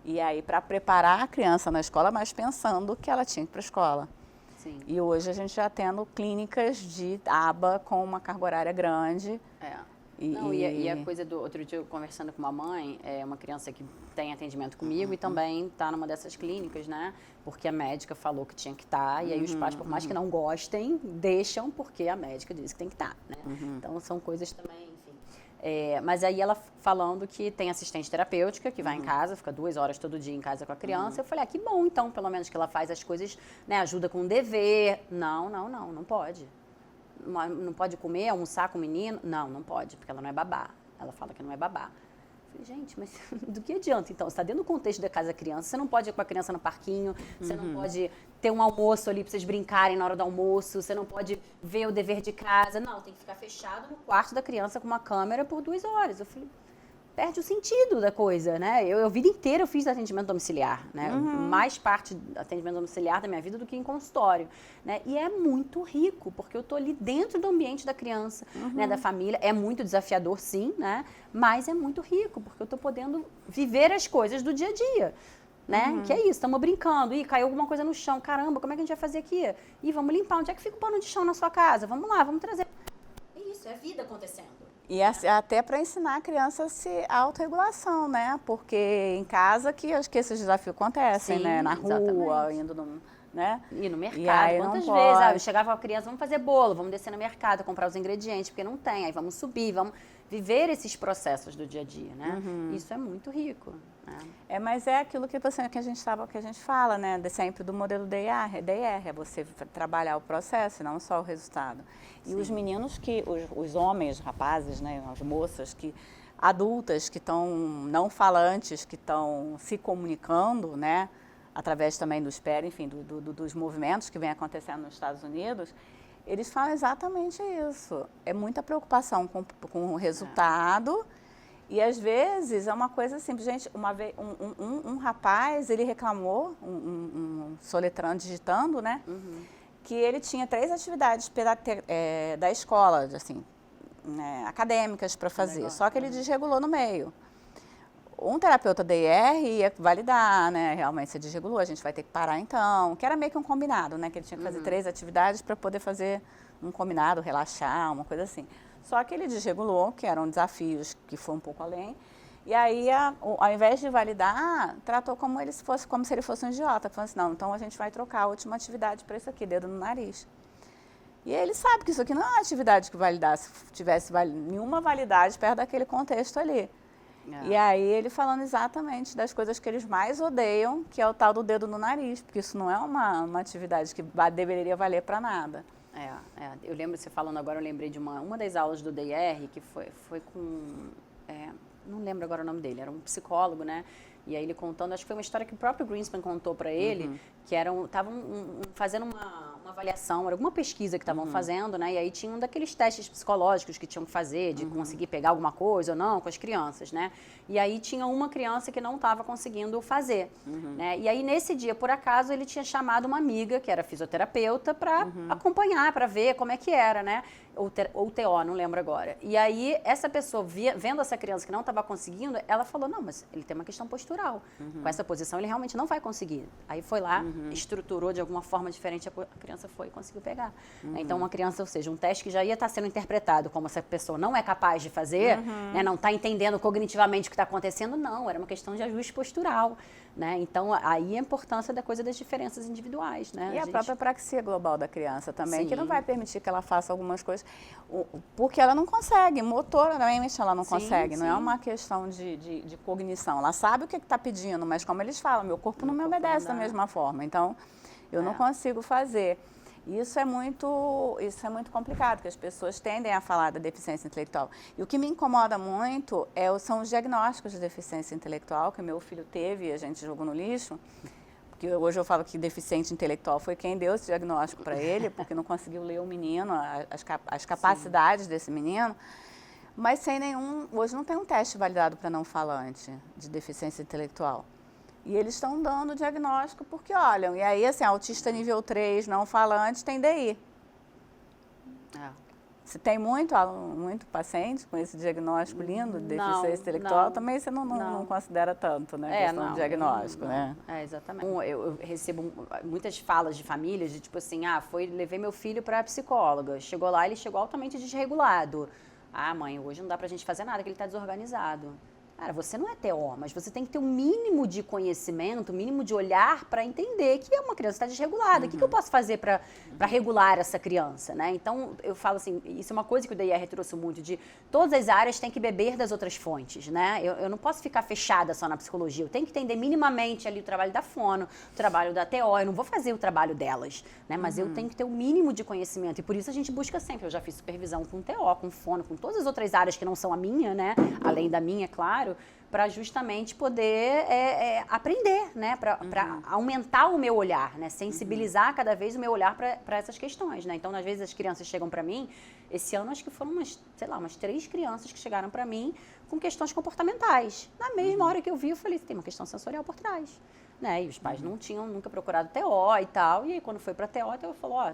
E aí, para preparar a criança na escola, mas pensando que ela tinha que ir para a escola. Sim. E hoje a gente já tendo clínicas de aba com uma carga horária grande. E a coisa do... Outro dia, eu conversando com uma mãe, uma criança que tem atendimento comigo e também está numa dessas clínicas, né? Porque a médica falou que tinha que estar, e aí os pais, por mais que não gostem, deixam porque a médica disse que tem que estar, né? Então, são coisas também, enfim... mas aí ela falando que tem assistente terapêutica, que vai em casa, fica 2 horas todo dia em casa com a criança. Eu falei, que bom, então, pelo menos que ela faz as coisas, né, ajuda com o dever. Não pode. Não pode comer, almoçar com o menino? Não pode, porque ela não é babá. Ela fala que não é babá. Eu falei, gente, mas do que adianta, então? Você está dentro do contexto da casa da criança, você não pode ir com a criança no parquinho, você não pode ter um almoço ali para vocês brincarem na hora do almoço, você não pode ver o dever de casa. Não, tem que ficar fechado no quarto da criança com uma câmera por 2 horas. Eu falei, perde o sentido da coisa, né? Eu a vida inteira eu fiz atendimento domiciliar, né? Mais parte do atendimento domiciliar da minha vida do que em consultório, né? E é muito rico, porque eu tô ali dentro do ambiente da criança, né? Da família. É muito desafiador, sim, né? Mas é muito rico, porque eu tô podendo viver as coisas do dia a dia, né? Que é isso, estamos brincando. Ih, caiu alguma coisa no chão. Caramba, como é que a gente vai fazer aqui? Ih, vamos limpar. Onde é que fica o pano de chão na sua casa? Vamos lá, vamos trazer. É isso, é a vida acontecendo. E até para ensinar a criança a autorregulação, né? Porque em casa que acho que esses desafios acontecem, né? Na rua, indo né? E no mercado, e aí quantas não vezes? pode. Eu chegava com a criança, vamos fazer bolo, vamos descer no mercado, comprar os ingredientes, porque não tem, aí vamos subir, vamos viver esses processos do dia a dia, né? Isso é muito rico. Né? Mas é aquilo que a gente fala, né? Sempre do modelo DIR, é você trabalhar o processo, não só o resultado. E os meninos os homens, rapazes, né? As moças adultas que estão não falantes, que estão se comunicando, né? Através também do SPER, enfim, dos movimentos que vem acontecendo nos Estados Unidos, eles falam exatamente isso. É muita preocupação com o resultado e, às vezes, é uma coisa simples. Gente, uma vez, um rapaz, ele reclamou, soletrando, digitando, né? Que ele tinha 3 atividades da escola, assim, né, acadêmicas para fazer, só que ele desregulou no meio. Um terapeuta DIR ia validar, né? Realmente você desregulou, a gente vai ter que parar então. Que era meio que um combinado, né? Que ele tinha que fazer 3 atividades para poder fazer um combinado, relaxar, uma coisa assim. Só que ele desregulou, que eram desafios que foram um pouco além. E aí, ao invés de validar, tratou como se ele fosse um idiota. Falando assim, não, então a gente vai trocar a última atividade para isso aqui, dedo no nariz. E ele sabe que isso aqui não é uma atividade que validasse, tivesse nenhuma validade perto daquele contexto ali. E aí ele falando exatamente das coisas que eles mais odeiam, que é o tal do dedo no nariz, porque isso não é uma atividade que deveria valer para nada. Eu lembro, você falando agora, eu lembrei de uma das aulas do DIR, que foi com, não lembro agora o nome dele, era um psicólogo, né? E aí ele contando, acho que foi uma história que o próprio Greenspan contou para ele, que estavam fazendo uma avaliação, era alguma pesquisa que estavam fazendo, né? E aí tinha um daqueles testes psicológicos que tinham que fazer, de conseguir pegar alguma coisa ou não com as crianças, né? E aí tinha uma criança que não estava conseguindo fazer, né? E aí nesse dia, por acaso, ele tinha chamado uma amiga, que era fisioterapeuta, para acompanhar, para ver como é que era, né? Ou TO, não lembro agora. E aí, essa pessoa, vendo essa criança que não estava conseguindo, ela falou, não, mas ele tem uma questão postural. Com essa posição, ele realmente não vai conseguir. Aí foi lá, estruturou de alguma forma diferente, a criança foi e conseguiu pegar. Então, uma criança, ou seja, um teste que já ia estar sendo interpretado como essa pessoa não é capaz de fazer, né, não está entendendo cognitivamente o que está acontecendo, não, era uma questão de ajuste postural. Né? Então, aí a importância da coisa das diferenças individuais. Né? E a própria praxia global da criança também, que não vai permitir que ela faça algumas coisas, porque ela não consegue, motoramente ela não consegue, não é uma questão de cognição. Ela sabe o que está pedindo, mas como eles falam, meu corpo não me obedece da mesma forma, então eu não consigo fazer. Isso é muito complicado, porque as pessoas tendem a falar da deficiência intelectual. E o que me incomoda muito são os diagnósticos de deficiência intelectual que meu filho teve e a gente jogou no lixo. Porque hoje eu falo que deficiente intelectual foi quem deu esse diagnóstico para ele, porque não conseguiu ler o menino, as capacidades desse menino. Mas hoje não tem um teste validado para não falante de deficiência intelectual. E eles estão dando o diagnóstico porque olham. E aí, assim, autista nível 3, não falante, tem DI. Se tem muito paciente com esse diagnóstico lindo de deficiência intelectual, também você não considera tanto, né? Questão do diagnóstico, né? Exatamente. Eu recebo muitas falas de famílias de tipo assim, levei meu filho para a psicóloga. Chegou lá, ele chegou altamente desregulado. Mãe, hoje não dá pra gente fazer nada, que ele está desorganizado. Cara, você não é TO, mas você tem que ter um mínimo de conhecimento, um mínimo de olhar para entender que é uma criança que está desregulada. O que eu posso fazer para regular essa criança, né? Então, eu falo assim, isso é uma coisa que o DIR trouxe muito, de todas as áreas têm que beber das outras fontes, né? Eu não posso ficar fechada só na psicologia, eu tenho que entender minimamente ali o trabalho da fono, o trabalho da TO, eu não vou fazer o trabalho delas, né? Mas eu tenho que ter um mínimo de conhecimento e por isso a gente busca sempre. Eu já fiz supervisão com TO, com fono, com todas as outras áreas que não são a minha, né? Além da minha, claro, para justamente poder aprender, né? Para aumentar o meu olhar, né? Sensibilizar cada vez o meu olhar para essas questões, né? Então, às vezes as crianças chegam para mim, esse ano acho que foram umas 3 crianças que chegaram para mim com questões comportamentais. Na mesma hora que eu vi, eu falei, tem uma questão sensorial por trás, né? E os pais não tinham nunca procurado TO e tal, e aí quando foi para TO, a TO falou,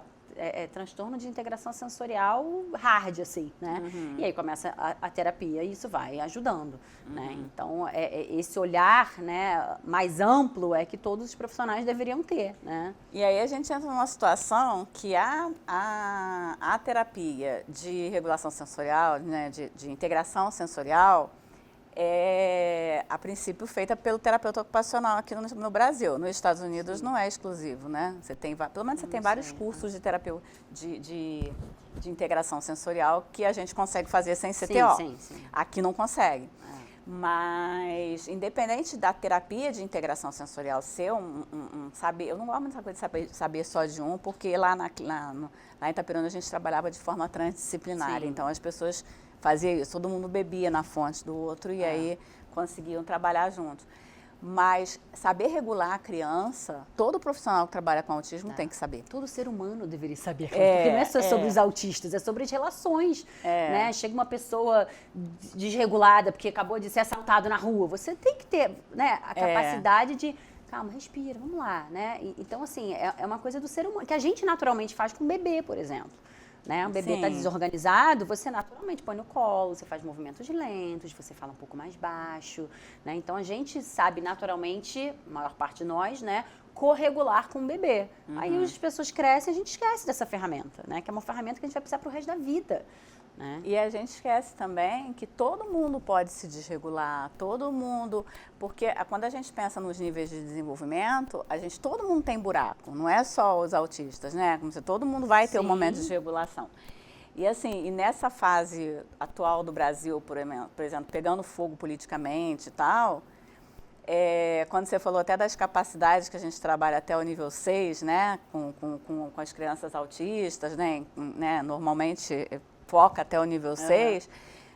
transtorno de integração sensorial hard, assim, né? E aí começa a terapia e isso vai ajudando, né? Então, esse olhar, né, mais amplo é que todos os profissionais deveriam ter, né? E aí a gente entra numa situação que a terapia de regulação sensorial, né, de integração sensorial, é, a princípio, feita pelo terapeuta ocupacional aqui no Brasil. Nos Estados Unidos não é exclusivo, né? Você tem, pelo menos você tem vários cursos de terapia de integração sensorial que a gente consegue fazer sem CTO. Sim. Aqui não consegue. Mas, independente da terapia de integração sensorial ser saber, eu não gosto muito dessa coisa de saber só de um, porque lá em Itaperuna a gente trabalhava de forma transdisciplinar, então as pessoas faziam isso, todo mundo bebia na fonte do outro e aí conseguiam trabalhar juntos. Mas saber regular a criança, todo profissional que trabalha com autismo tem que saber. Todo ser humano deveria saber, porque não é só sobre os autistas, é sobre as relações. Né? Chega uma pessoa desregulada porque acabou de ser assaltado na rua, você tem que ter, né, a capacidade de... Calma, respira, vamos lá. Né? Então, assim, é uma coisa do ser humano, que a gente naturalmente faz com o bebê, por exemplo. Né? Um bebê está desorganizado, você naturalmente põe no colo, você faz movimentos lentos, você fala um pouco mais baixo, né? Então a gente sabe naturalmente, a maior parte de nós, né, corregular com o bebê. Aí as pessoas crescem e a gente esquece dessa ferramenta, né? Que é uma ferramenta que a gente vai precisar para o resto da vida. Né? E a gente esquece também que todo mundo pode se desregular, todo mundo, porque quando a gente pensa nos níveis de desenvolvimento, todo mundo tem buraco, não é só os autistas, né? Como se todo mundo vai ter um momento de desregulação. E assim, e nessa fase atual do Brasil, por exemplo, pegando fogo politicamente e tal, quando você falou até das capacidades que a gente trabalha até o nível 6, né? Com as crianças autistas, né? Normalmente foca até o nível 6,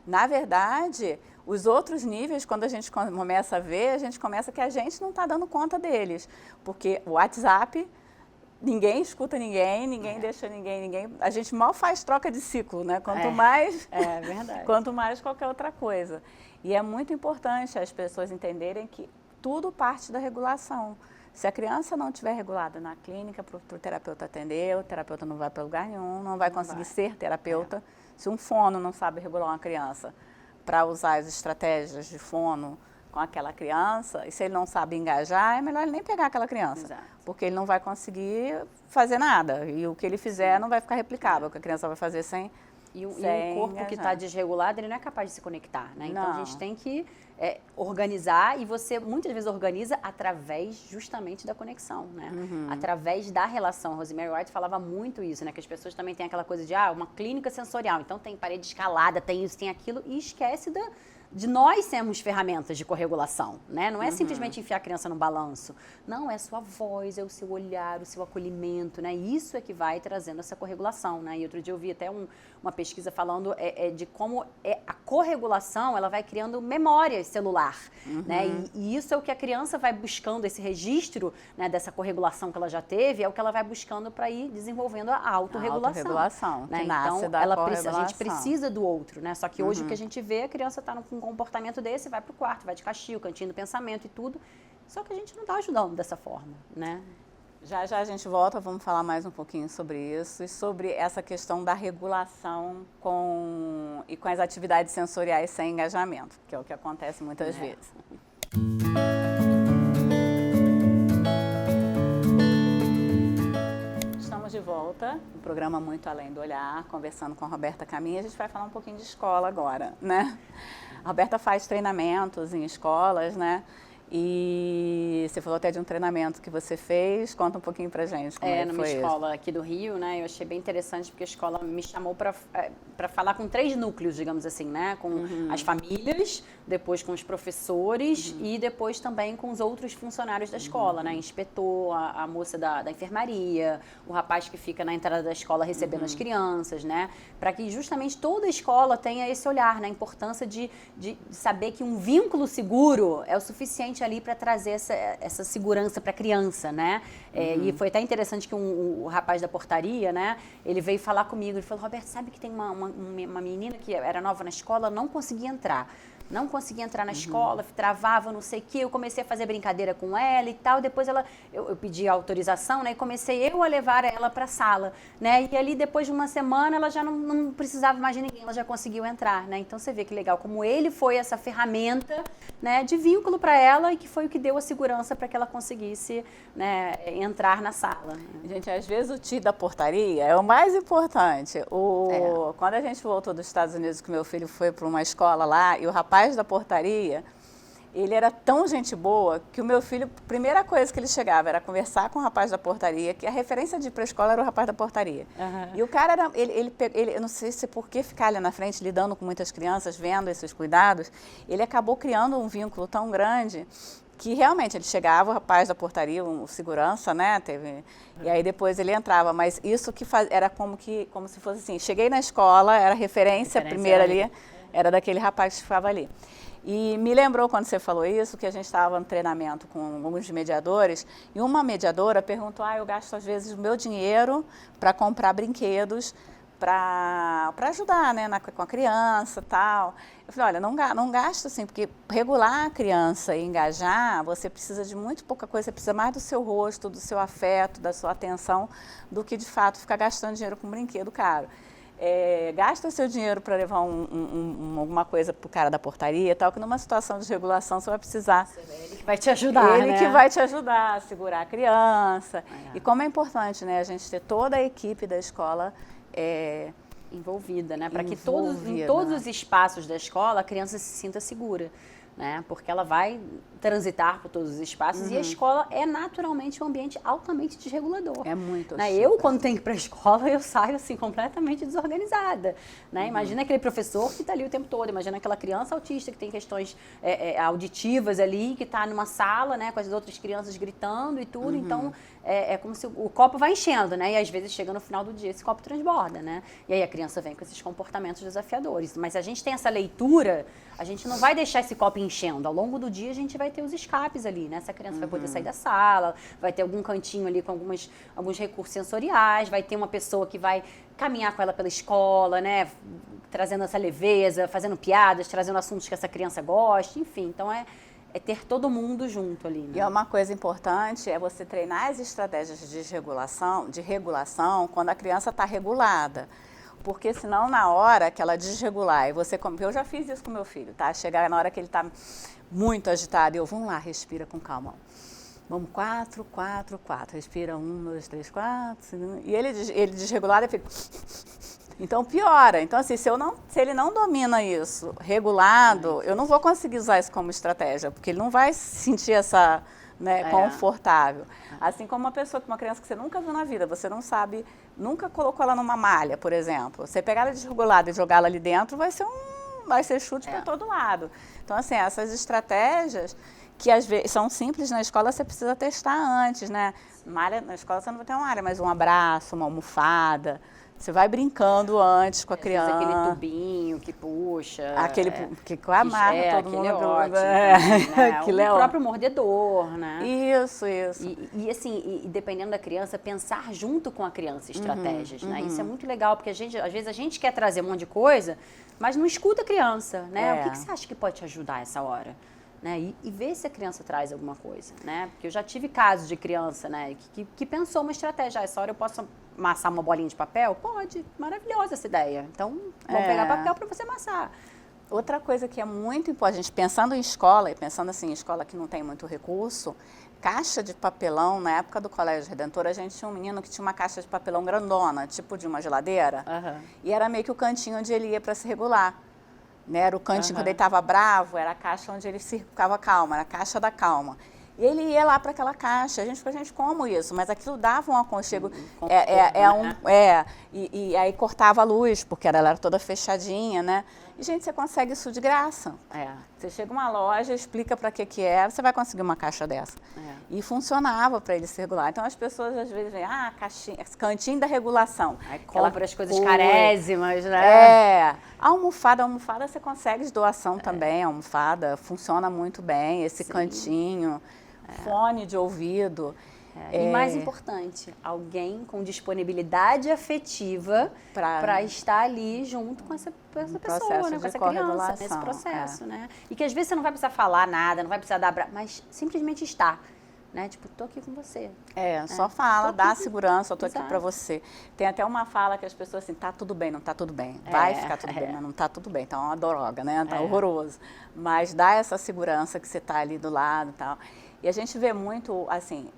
na verdade, os outros níveis, quando a gente começa a ver, a gente começa que a gente não está dando conta deles, porque o WhatsApp, ninguém escuta ninguém deixa ninguém, a gente mal faz troca de ciclo, né? Quanto mais, verdade. Quanto mais qualquer outra coisa. E é muito importante as pessoas entenderem que tudo parte da regulação. Se a criança não estiver regulada na clínica para o terapeuta atender, o terapeuta não vai para lugar nenhum, não vai conseguir ser terapeuta. Se um fono não sabe regular uma criança para usar as estratégias de fono com aquela criança, e se ele não sabe engajar, é melhor ele nem pegar aquela criança, porque ele não vai conseguir fazer nada, e o que ele fizer não vai ficar replicável, o que a criança vai fazer sem E o corpo que está desregulado, ele não é capaz de se conectar, né? Então, a gente tem que organizar, e você muitas vezes organiza através justamente da conexão, né? Através da relação. A Rosemary White falava muito isso, né? Que as pessoas também têm aquela coisa de, uma clínica sensorial, então tem parede escalada, tem isso, tem aquilo, e esquece de nós sermos ferramentas de corregulação, né? Não é simplesmente enfiar a criança no balanço. Não, é a sua voz, é o seu olhar, o seu acolhimento, né? Isso é que vai trazendo essa corregulação, né? E outro dia eu vi até uma pesquisa falando de como a corregulação, ela vai criando memória celular, né? E isso é o que a criança vai buscando, esse registro, né, dessa corregulação que ela já teve, é o que ela vai buscando para ir desenvolvendo a autorregulação. A autorregulação, né? que nasce então, da corregulação. A gente precisa do outro, né? Só que hoje o que a gente vê, a criança está com um comportamento desse, vai para o quarto, vai de castigo, cantinho do pensamento e tudo. Só que a gente não está ajudando dessa forma, né? Já a gente volta, vamos falar mais um pouquinho sobre isso e sobre essa questão da regulação com as atividades sensoriais sem engajamento, que é o que acontece muitas vezes. Estamos de volta, no programa Muito Além do Olhar, conversando com a Roberta Caminha. A gente vai falar um pouquinho de escola agora, né? A Roberta faz treinamentos em escolas, né? E você falou até de um treinamento que você fez. Conta um pouquinho pra gente como numa escola aqui do Rio, né? Eu achei bem interessante porque a escola me chamou para falar com 3 núcleos, digamos assim, né? Com as famílias, depois com os professores e depois também com os outros funcionários da escola, né? Inspetor, a moça da enfermaria, o rapaz que fica na entrada da escola recebendo as crianças, né? Para que justamente toda a escola tenha esse olhar, né? A importância de saber que um vínculo seguro é o suficiente ali para trazer essa segurança para a criança, né? E foi até interessante que o rapaz da portaria, né? Ele veio falar comigo, ele falou, Roberto, sabe que tem uma menina que era nova na escola, não conseguia entrar. Não conseguia entrar na escola, travava, não sei o quê. Eu comecei a fazer brincadeira com ela e tal. Depois eu pedi autorização, né? E comecei eu a levar ela para a sala, né? E ali, depois de uma semana, ela já não precisava mais de ninguém, ela já conseguiu entrar, né? Então, você vê que legal como ele foi essa ferramenta, né, de vínculo para ela e que foi o que deu a segurança para que ela conseguisse, né, entrar na sala. Gente, às vezes o tio da portaria é o mais importante. Quando a gente voltou dos Estados Unidos, que meu filho foi para uma escola lá e o rapaz rapaz da portaria, ele era tão gente boa que o meu filho, a primeira coisa que ele chegava era conversar com o rapaz da portaria, que a referência de ir para a escola era o rapaz da portaria. E o cara era, eu não sei se por que ficar ali na frente, lidando com muitas crianças, vendo esses cuidados, ele acabou criando um vínculo tão grande que realmente ele chegava, o rapaz da portaria, o segurança, né, e aí depois ele entrava, mas isso que era como se fosse assim, cheguei na escola, era referência primeira ali, era daquele rapaz que ficava ali. E me lembrou quando você falou isso, que a gente estava no treinamento com alguns mediadores, e uma mediadora perguntou, eu gasto às vezes o meu dinheiro para comprar brinquedos, para ajudar, né, com a criança e tal. Eu falei, olha, não gasta assim, porque regular a criança e engajar, você precisa de muito pouca coisa, você precisa mais do seu rosto, do seu afeto, da sua atenção, do que de fato ficar gastando dinheiro com um brinquedo caro. Gasta seu dinheiro para levar alguma coisa para o cara da portaria e tal, que numa situação de regulação você vai precisar. Ele que vai te ajudar, Ele que vai te ajudar a segurar a criança. E como é importante, né, a gente ter toda a equipe da escola envolvida, né? Para que em todos os espaços da escola a criança se sinta segura, né? Porque ela vai transitar por todos os espaços e a escola é naturalmente um ambiente altamente desregulador. É muito né? Eu, quando tenho que ir para a escola, eu saio assim completamente desorganizada. Né? Imagina aquele professor que está ali o tempo todo, imagina aquela criança autista que tem questões auditivas ali, que está numa sala, né, com as outras crianças gritando e tudo, então é como se o copo vai enchendo, né? E às vezes chega no final do dia esse copo transborda, né? E aí a criança vem com esses comportamentos desafiadores. Mas a gente tem essa leitura, a gente não vai deixar esse copo enchendo. Ao longo do dia a gente vai ter os escapes ali, né? Essa criança vai poder sair da sala, vai ter algum cantinho ali com alguns recursos sensoriais, vai ter uma pessoa que vai caminhar com ela pela escola, né? Trazendo essa leveza, fazendo piadas, trazendo assuntos que essa criança gosta, enfim. Então é ter todo mundo junto ali. Né? E uma coisa importante é você treinar as estratégias de regulação quando a criança está regulada. Porque senão na hora que ela desregular, e você, eu já fiz isso com meu filho, tá? Chegar na hora que ele está muito agitado, vamos lá, respira com calma. Vamos, 4, 4, 4, respira, 1, 2, 3, 4, e ele desregulado, ele fica... Então piora. Então assim, se ele não domina isso regulado, eu não vou conseguir usar isso como estratégia, porque ele não vai se sentir essa, né, confortável. Assim como uma criança que você nunca viu na vida, você não sabe, nunca colocou ela numa malha, por exemplo. Você pegar ela desregulada e jogar ela ali dentro, vai ser chute para todo lado. Então assim, essas estratégias que às vezes são simples na escola, você precisa testar antes, né? Na escola você não vai ter uma malha, mas um abraço, uma almofada. Você vai brincando antes com a criança. Aquele tubinho que puxa. Aquele que amarra todo mundo. É ótimo, né? Aquilo o próprio mordedor, né? Isso. E assim, dependendo da criança, pensar junto com a criança estratégias, né? Isso é muito legal, porque às vezes a gente quer trazer um monte de coisa, mas não escuta a criança, né? O que você acha que pode te ajudar essa hora? Né? E ver se a criança traz alguma coisa, né? Porque eu já tive casos de criança, né, que pensou uma estratégia. Essa hora eu posso amassar uma bolinha de papel? Pode, maravilhosa essa ideia. Então, vamos pegar papel para você amassar. Outra coisa que é muito importante, a gente pensando em escola, e pensando assim, em escola que não tem muito recurso, caixa de papelão, na época do Colégio Redentor, a gente tinha um menino que tinha uma caixa de papelão grandona, tipo de uma geladeira, e era meio que o cantinho onde ele ia para se regular. Né, era o cantinho quando ele estava bravo, era a caixa onde ele ficava calmo, era a caixa da calma. E ele ia lá para aquela caixa, a gente como isso, mas aquilo dava um aconchego, e aí cortava a luz, porque ela era toda fechadinha, né? E, gente, você consegue isso de graça. Você chega numa loja, explica para que é, você vai conseguir uma caixa dessa. E funcionava para ele se regular. Então, as pessoas, às vezes, veem, cantinho da regulação. Aí compra as coisas carésimas, né? A almofada você consegue de doação também, a almofada funciona muito bem, esse cantinho, fone de ouvido. E mais importante, alguém com disponibilidade afetiva para estar ali junto com essa pessoa, né? Com essa criança, nesse processo, né? E que às vezes você não vai precisar falar nada, não vai precisar dar mas simplesmente estar. Né? Tipo, tô aqui com você. Só fala, dá segurança, eu tô aqui para você. Tem até uma fala que as pessoas assim, tá tudo bem, não tá tudo bem. Vai ficar tudo bem, mas não tá tudo bem. Tá uma droga, né? Tá horroroso. Mas dá essa segurança que você tá ali do lado e tal. E a gente vê muito, assim,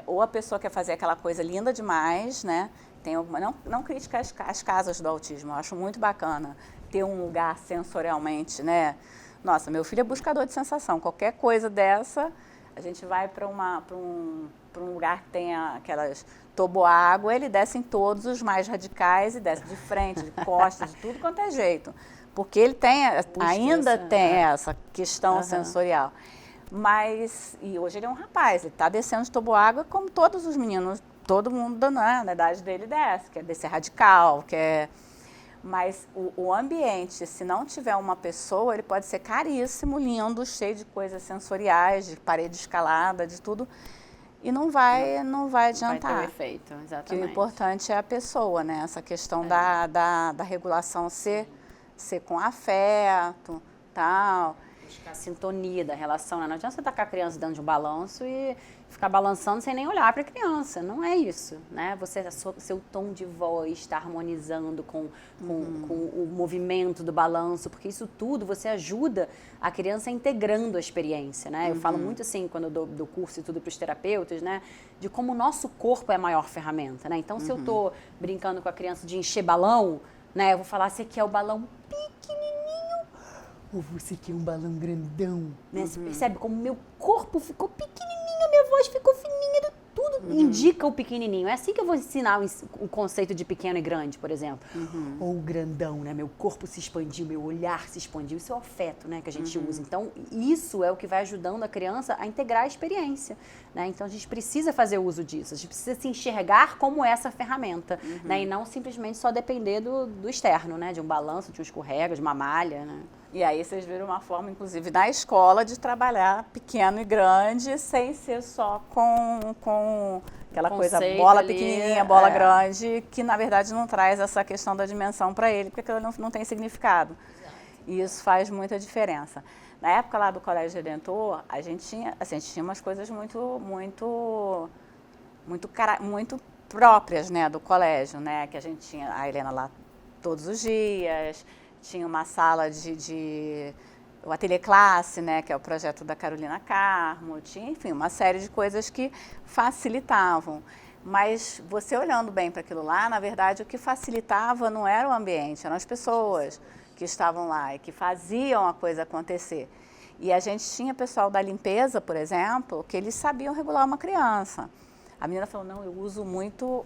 ou a pessoa quer fazer aquela coisa linda demais, né? Tem alguma, não crítica as casas do autismo, eu acho muito bacana ter um lugar sensorialmente, né? Nossa, meu filho é buscador de sensação. Qualquer coisa dessa, a gente vai para um lugar que tem aquelas toboágua, ele desce em todos os mais radicais e desce de frente, de costas, de tudo quanto é jeito. Porque ele ainda tem essa questão sensorial. Mas, e hoje ele é um rapaz, ele está descendo de toboágua como todos os meninos, todo mundo na idade dele desce, quer descer radical, quer... Mas o ambiente, se não tiver uma pessoa, ele pode ser caríssimo, lindo, cheio de coisas sensoriais, de parede escalada, de tudo, e não vai adiantar. Vai ter o efeito, exatamente. Que o importante é a pessoa, né? Essa questão da regulação ser com afeto, tal. Buscar a sintonia da relação, né? Não adianta você tacar a criança dentro de um balanço e ficar balançando sem nem olhar para a criança. Não é isso, né? Seu tom de voz está harmonizando com o movimento do balanço, porque isso tudo você ajuda a criança integrando a experiência, né? Eu falo muito assim, quando eu dou curso e tudo para os terapeutas, né? De como o nosso corpo é a maior ferramenta, né? Então, se eu estou brincando com a criança de encher balão, né? Eu vou falar, você quer o balão pequenininho ou você quer um balão grandão? Né? Você percebe como meu corpo ficou pequenininho, a minha voz ficou fininha, tudo indica o pequenininho. É assim que eu vou ensinar o conceito de pequeno e grande, por exemplo. Ou o grandão, né? Meu corpo se expandiu, meu olhar se expandiu. Isso é o afeto, né, que a gente usa. Então, isso é o que vai ajudando a criança a integrar a experiência, né? Então, a gente precisa fazer uso disso. A gente precisa se enxergar como essa ferramenta, né? E não simplesmente só depender do externo, né? De um balanço, de um escorrega, de uma malha, né? E aí vocês viram uma forma, inclusive, na escola de trabalhar pequeno e grande, sem ser só com aquela coisa, bola ali, pequenininha, bola grande, que na verdade não traz essa questão da dimensão para ele, porque aquilo não tem significado. Exato. E isso faz muita diferença. Na época lá do Colégio Redentor, a gente tinha umas coisas muito próprias, né, do colégio, né, que a gente tinha a Helena lá todos os dias. Tinha uma sala o Ateliê Classe, né, que é o projeto da Carolina Carmo, tinha, enfim, uma série de coisas que facilitavam. Mas você olhando bem para aquilo lá, na verdade, o que facilitava não era o ambiente, eram as pessoas que estavam lá e que faziam a coisa acontecer. E a gente tinha pessoal da limpeza, por exemplo, que eles sabiam regular uma criança. A menina falou, não, eu uso muito,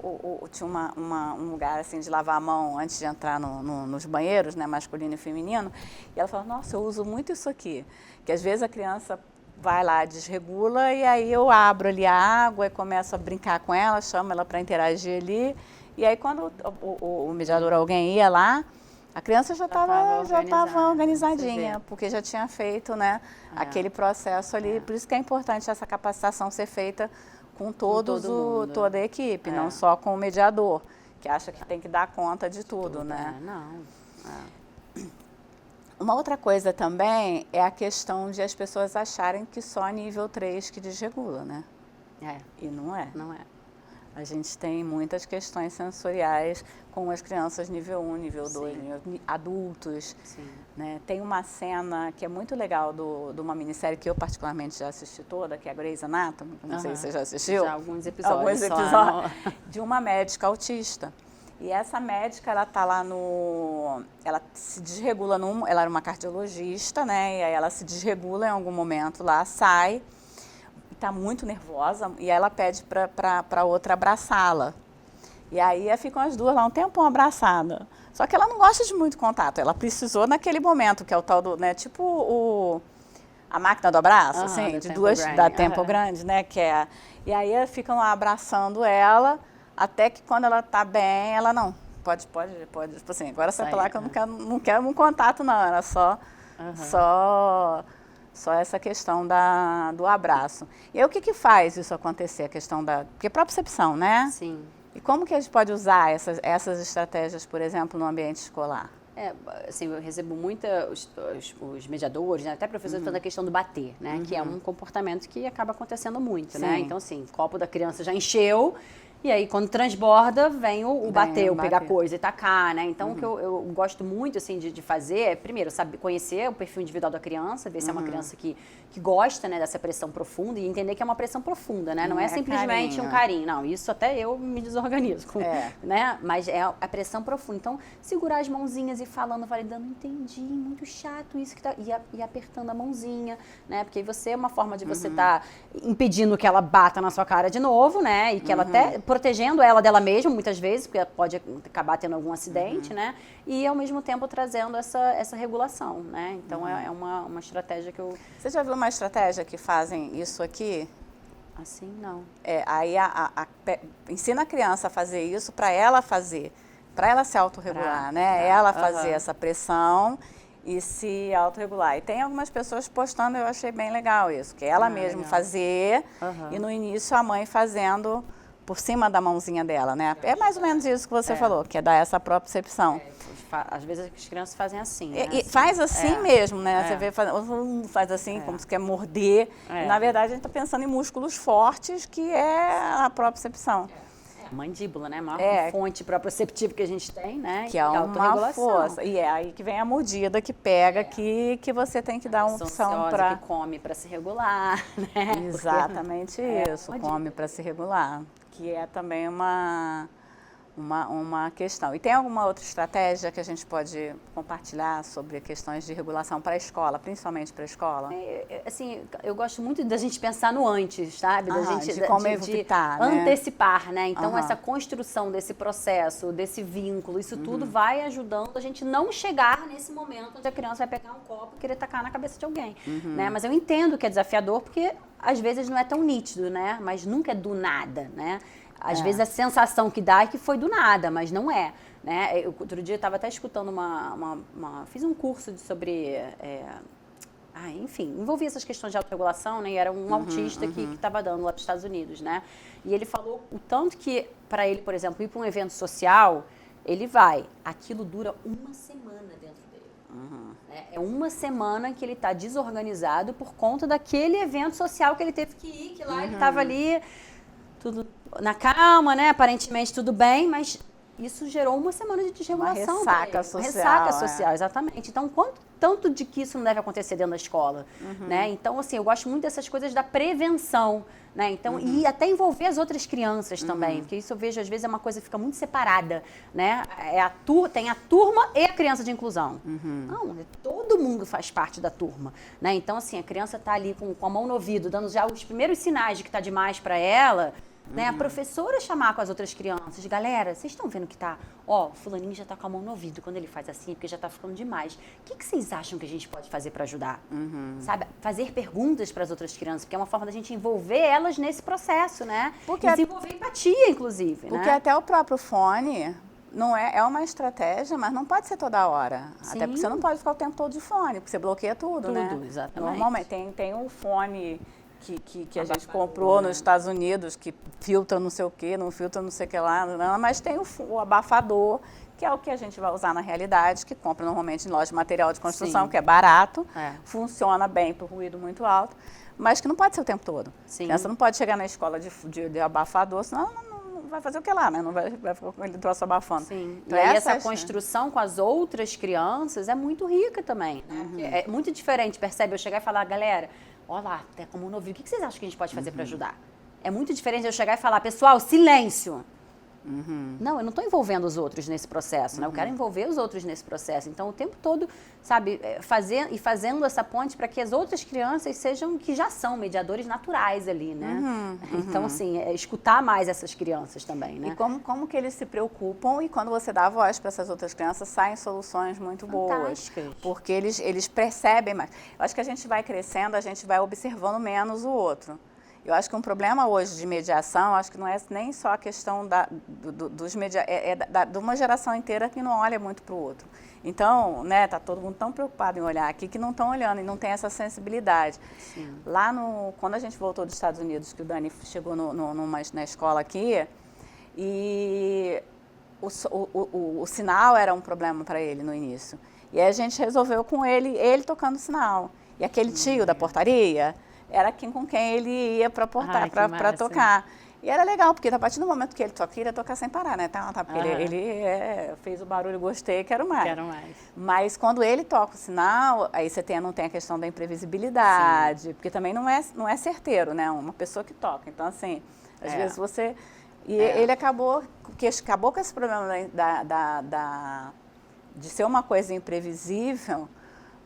tinha um lugar assim de lavar a mão antes de entrar nos banheiros, né, masculino e feminino, e ela falou, nossa, eu uso muito isso aqui, que às vezes a criança vai lá, desregula, e aí eu abro ali a água e começo a brincar com ela, chamo ela para interagir ali, e aí quando o mediador, alguém ia lá, a criança já estava organizadinha, porque já tinha feito, né, aquele processo ali, por isso que é importante essa capacitação ser feita com toda a equipe, não só com o mediador, que acha que tem que dar conta de tudo, né? Uma outra coisa também é a questão de as pessoas acharem que só nível 3 que desregula, né? E não é. Não é. A gente tem muitas questões sensoriais com as crianças nível 1, nível 2, adultos. Sim. Né? Tem uma cena que é muito legal de uma minissérie que eu particularmente já assisti toda, que é a Grey's Anatomy, não sei se você já assistiu. Já alguns episódios. Alguns episódios de uma médica autista. E essa médica, ela tá lá ela se desregula ela era uma cardiologista, né? E aí ela se desregula em algum momento lá, sai, está muito nervosa, e aí ela pede para outra abraçá-la. E aí ficam as duas lá um tempão abraçadas. Só que ela não gosta de muito contato, ela precisou naquele momento, que é o tal do, né, tipo a máquina do abraço, assim, de duas, da Tempo Grande, né, que é. E aí ficam lá abraçando ela, até que quando ela tá bem, ela não, pode, tipo assim, agora sai pra lá que eu não quero um contato não, era só essa questão do abraço. E aí o que faz isso acontecer, a questão porque é propriocepção, né? Sim. E como que a gente pode usar essas estratégias, por exemplo, no ambiente escolar? Assim, eu recebo muito os mediadores, né, até professores falando da questão do bater, né, que é um comportamento que acaba acontecendo muito, né? Então, assim, o copo da criança já encheu E aí, quando transborda, vem o bater, o pegar bater. coisa e tacar, né? Então, o que eu gosto muito, assim, de fazer é, primeiro, saber conhecer o perfil individual da criança, ver se é uma criança que gosta, né, dessa pressão profunda e entender que é uma pressão profunda, né? Não é simplesmente um carinho. Não, isso até eu me desorganizo, né? Mas é a pressão profunda. Então, segurar as mãozinhas e falando, validando, entendi, muito chato isso que tá... E apertando a mãozinha, né? Porque você é uma forma de você estar impedindo que ela bata na sua cara de novo, né? E que ela até... protegendo ela dela mesma, muitas vezes, porque ela pode acabar tendo algum acidente, né? E, ao mesmo tempo, trazendo essa regulação, né? Então, é uma estratégia que eu... Você já viu uma estratégia que fazem isso aqui? Assim, não. Aí ensina a criança a fazer isso para ela se autorregular, né? Ela fazer essa pressão e se autorregular. E tem algumas pessoas postando, eu achei bem legal isso, que ela mesma fazer e no início a mãe fazendo por cima da mãozinha dela, né? É mais ou menos isso que você falou, que é dar essa propriocepção. Às vezes as crianças fazem assim, né? E faz assim mesmo, né? Você vê, faz assim, como se quer morder. E, na verdade, a gente está pensando em músculos fortes, que é a propriocepção. Mandíbula, né? A maior fonte proprioceptiva que a gente tem, né? Que é uma força. E é aí que vem a mordida que pega, que você tem que dar uma opção para... que come para se regular, né? Exatamente isso, come para se regular. Que é também uma questão. E tem alguma outra estratégia que a gente pode compartilhar sobre questões de regulação para a escola, principalmente para a escola? Assim, eu gosto muito da gente pensar no antes, sabe? De como evitar, né? Antecipar, né? Então, essa construção desse processo, desse vínculo, isso tudo vai ajudando a gente não chegar nesse momento onde a criança vai pegar um copo e querer tacar na cabeça de alguém, né? Mas eu entendo que é desafiador, porque às vezes não é tão nítido, né? Mas nunca é do nada, né? Às vezes a sensação que dá é que foi do nada, mas não é, né? Outro dia eu estava até escutando fiz um curso sobre, enfim, envolvia essas questões de autorregulação, né? E era um autista que estava dando lá para os Estados Unidos, né? E ele falou o tanto que, para ele, por exemplo, ir para um evento social, aquilo dura uma semana dentro dele. É uma semana que ele está desorganizado por conta daquele evento social que ele teve que ir, que lá ele estava ali... tudo na calma, né? Aparentemente tudo bem, mas isso gerou uma semana de desregulação. Uma ressaca social. Uma ressaca social, exatamente. Então, tanto de que isso não deve acontecer dentro da escola, né? Então, assim, eu gosto muito dessas coisas da prevenção, né? Então, e até envolver as outras crianças também, porque isso eu vejo, às vezes, é uma coisa que fica muito separada, né? Tem a turma e a criança de inclusão. Não, todo mundo faz parte da turma, né? Então, assim, a criança está ali com a mão no ouvido, dando já os primeiros sinais de que está demais para ela, né? A professora chamar com as outras crianças, galera, vocês estão vendo que tá, o fulaninho já tá com a mão no ouvido quando ele faz assim, porque já tá ficando demais. O que vocês acham que a gente pode fazer para ajudar? Sabe? Fazer perguntas para as outras crianças, porque é uma forma da gente envolver elas nesse processo, né? Porque desenvolver empatia, inclusive, porque até o próprio fone não é uma estratégia, mas não pode ser toda hora. Sim. Até porque você não pode ficar o tempo todo de fone, porque você bloqueia tudo, né? Exatamente. Normalmente tem um fone que a gente comprou nos Estados Unidos, que filtra não sei o que, não filtra não sei o que lá, mas tem o abafador, que é o que a gente vai usar na realidade, que compra normalmente em loja de material de construção, que é barato, funciona bem para o ruído muito alto, mas que não pode ser o tempo todo. Sim. A criança não pode chegar na escola de abafador, senão não vai fazer o que lá, né? Não vai ficar com ele troço abafando. Sim. Então, e aí essa construção com as outras crianças é muito rica também, né? É muito diferente, percebe? Eu chegar e falar, galera, olha lá, até como no ouvido, o que vocês acham que a gente pode fazer para ajudar? É muito diferente de eu chegar e falar, pessoal, silêncio. Não, eu não estou envolvendo os outros nesse processo, né? Eu quero envolver os outros nesse processo. Então, o tempo todo, sabe, fazendo essa ponte para que as outras crianças sejam, que já são mediadores naturais ali, né? Então, assim, escutar mais essas crianças também, né? E como que eles se preocupam e quando você dá voz para essas outras crianças, saem soluções muito boas. Porque eles percebem mais. Eu acho que a gente vai crescendo, a gente vai observando menos o outro. Eu acho que um problema hoje de mediação, acho que não é nem só a questão de uma geração inteira que não olha muito para o outro. Então, né, tá todo mundo tão preocupado em olhar aqui que não estão olhando e não tem essa sensibilidade. Sim. Lá quando a gente voltou dos Estados Unidos, que o Dani chegou na escola aqui, e o sinal era um problema para ele no início. E aí a gente resolveu com ele tocando sinal. E aquele tio da portaria era com quem ele ia para tocar. E era legal, porque a partir do momento que ele toca, ele ia tocar sem parar, né? Porque ele fez o barulho, gostei, quero mais. Quero mais. Mas quando ele toca o sinal, aí você não tem a questão da imprevisibilidade, porque também não é certeiro, né? Uma pessoa que toca. Então, assim, às vezes você... E ele acabou com esse problema de ser uma coisa imprevisível,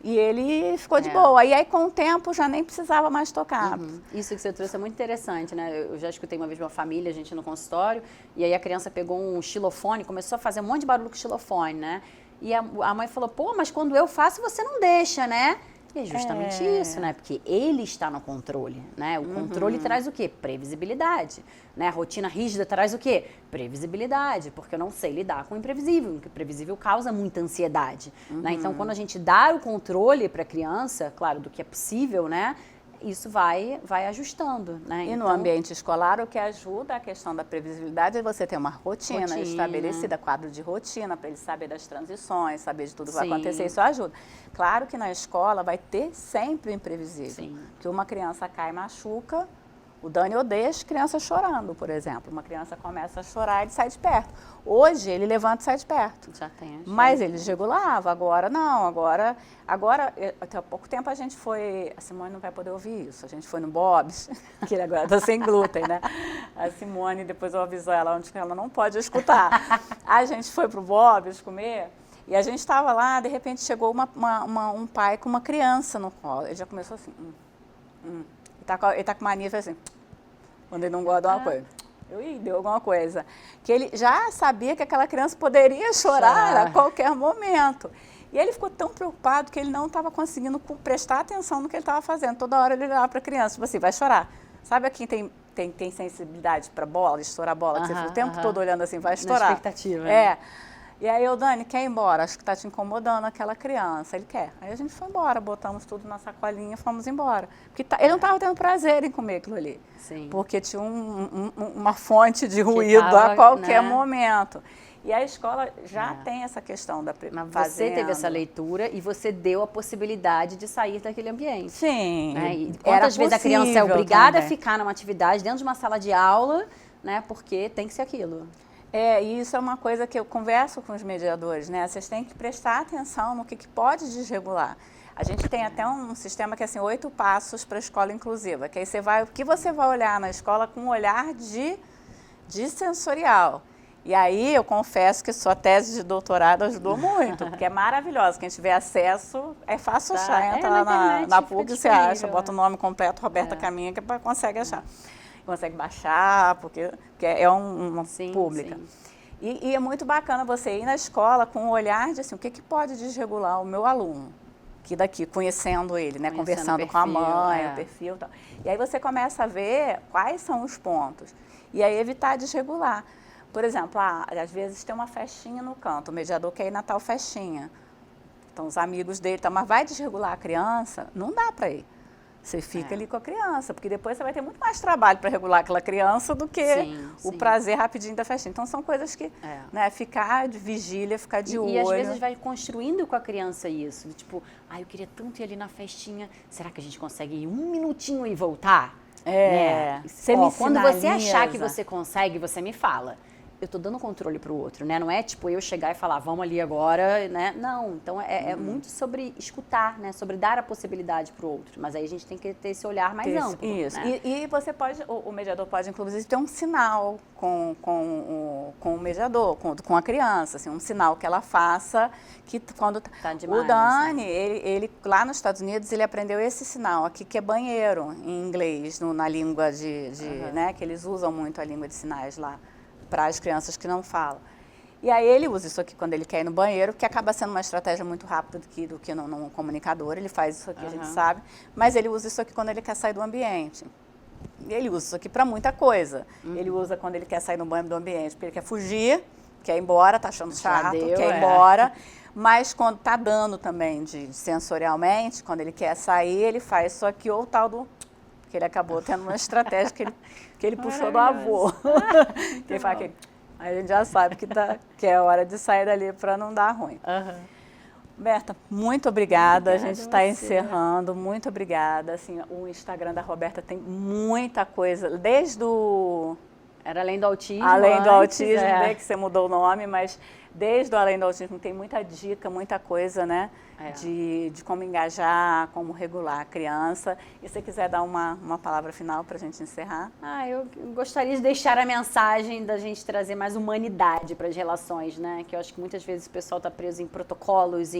e ele ficou de boa. E aí, com o tempo, já nem precisava mais tocar. Isso que você trouxe é muito interessante, né? Eu já escutei uma vez uma família, a gente no consultório, e aí a criança pegou um xilofone, começou a fazer um monte de barulho com o xilofone, né? E a mãe falou, pô, mas quando eu faço, você não deixa, né? E é justamente isso, né? Porque ele está no controle, né? O controle traz o quê? Previsibilidade, né? A rotina rígida traz o quê? Previsibilidade, porque eu não sei lidar com o imprevisível. O imprevisível causa muita ansiedade, né? Então, quando a gente dá o controle para a criança, claro, do que é possível, né? Isso vai ajustando, né? E no ambiente escolar, o que ajuda a questão da previsibilidade é você ter uma rotina estabelecida, quadro de rotina, para ele saber das transições, saber de tudo que vai acontecer, isso ajuda. Claro que na escola vai ter sempre o imprevisível, que uma criança cai e machuca. O Dani odeia as crianças chorando, por exemplo. Uma criança começa a chorar, ele sai de perto. Hoje, ele levanta e sai de perto. Já tem. Mas ele desregulava, agora não. Agora, até há pouco tempo a gente foi... A Simone não vai poder ouvir isso. A gente foi no Bob's, que ele agora está sem glúten, né? A Simone, depois eu aviso ela onde ela não pode escutar. A gente foi pro Bob's comer... E a gente estava lá, de repente chegou um pai com uma criança no colo. Ele já começou assim... Ele tá com mania, assim, quando ele não gosta de uma coisa. Deu alguma coisa. Que ele já sabia que aquela criança poderia chorar a qualquer momento. E ele ficou tão preocupado que ele não estava conseguindo prestar atenção no que ele estava fazendo. Toda hora ele olhava para a criança, tipo assim, vai chorar. Sabe quem tem sensibilidade para bola, estourar bola? Que você fica o tempo todo olhando assim, vai estourar. Na expectativa. Né? E aí, Dani, quer ir embora? Acho que está te incomodando aquela criança. Ele quer. Aí a gente foi embora, botamos tudo na sacolinha e fomos embora. Porque ele não estava tendo prazer em comer aquilo ali. Sim. Porque tinha uma fonte de ruído a qualquer momento. E a escola já tem essa questão da Mas você teve essa leitura e você deu a possibilidade de sair daquele ambiente. Sim. Né? E quantas vezes a criança é obrigada a ficar numa atividade dentro de uma sala de aula, né? Porque tem que ser aquilo. E isso é uma coisa que eu converso com os mediadores, né? Vocês têm que prestar atenção no que pode desregular. A gente tem até um sistema que é assim, 8 passos para a escola inclusiva, que aí o que você vai olhar na escola com um olhar de sensorial. E aí eu confesso que sua tese de doutorado ajudou muito, porque é maravilhosa. Quem tiver acesso, é fácil achar. Entra lá na PUC, você acha, bota o nome completo, Roberta Caminha, que consegue achar. Consegue baixar, porque é uma pública. Sim. E é muito bacana você ir na escola com o olhar de assim, o que pode desregular o meu aluno, que daqui, conhecendo ele, né, conversando com a mãe, o perfil e tal. E aí você começa a ver quais são os pontos, e aí evitar desregular. Por exemplo, às vezes tem uma festinha no canto, o mediador quer ir na tal festinha, então os amigos dele, mas vai desregular a criança? Não dá para ir. Você fica ali com a criança, porque depois você vai ter muito mais trabalho para regular aquela criança do que o prazer rapidinho da festinha. Então, são coisas que, né, ficar de vigília, ficar de olho. E às vezes vai construindo com a criança isso, tipo, eu queria tanto ir ali na festinha, será que a gente consegue ir 1 minutinho e voltar? Né? Quando você achar que você consegue, você me fala. Eu estou dando controle para o outro, né? Não é tipo eu chegar e falar, vamos ali agora, né? Não, então é muito sobre escutar, né? Sobre dar a possibilidade para o outro. Mas aí a gente tem que ter esse olhar mais amplo. Isso. Né? E você pode, o mediador pode, inclusive, ter um sinal com o mediador, com a criança, assim, um sinal que ela faça, que quando... Tá demais, o Dani, ele lá nos Estados Unidos, ele aprendeu esse sinal aqui, que é banheiro, em inglês, na língua né? Que eles usam muito a língua de sinais lá, para as crianças que não falam. E aí ele usa isso aqui quando ele quer ir no banheiro, que acaba sendo uma estratégia muito rápida do que no comunicador. Ele faz isso aqui, a gente sabe, mas ele usa isso aqui quando ele quer sair do ambiente. E ele usa isso aqui para muita coisa. Ele usa quando ele quer sair no banho do ambiente, porque ele quer fugir, quer ir embora, tá achando chato, quer ir embora. Mas quando tá dando também sensorialmente, quando ele quer sair, ele faz isso aqui, ou o tal do... que ele acabou tendo uma estratégia que ele puxou do avô. Que ele fala que aí a gente já sabe que é hora de sair dali para não dar ruim. Roberta, muito obrigada. A gente está encerrando. Muito obrigada. Assim, o Instagram da Roberta tem muita coisa, desde Era Além do Autismo. Além do antes, Autismo, né, que você mudou o nome, mas desde o Além do Autismo tem muita dica, muita coisa, né? De como engajar, como regular a criança. E se você quiser dar uma palavra final para a gente encerrar? Eu gostaria de deixar a mensagem da gente trazer mais humanidade para as relações, né? Que eu acho que muitas vezes o pessoal está preso em protocolos,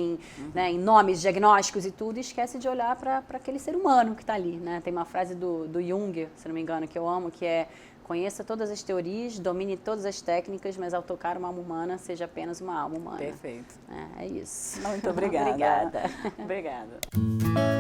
né, em nomes, diagnósticos e tudo, e esquece de olhar para aquele ser humano que está ali, né? Tem uma frase do Jung, se não me engano, que eu amo, que é: conheça todas as teorias, domine todas as técnicas, mas ao tocar uma alma humana, seja apenas uma alma humana. Perfeito. É isso. Muito obrigada. Obrigada. Obrigada.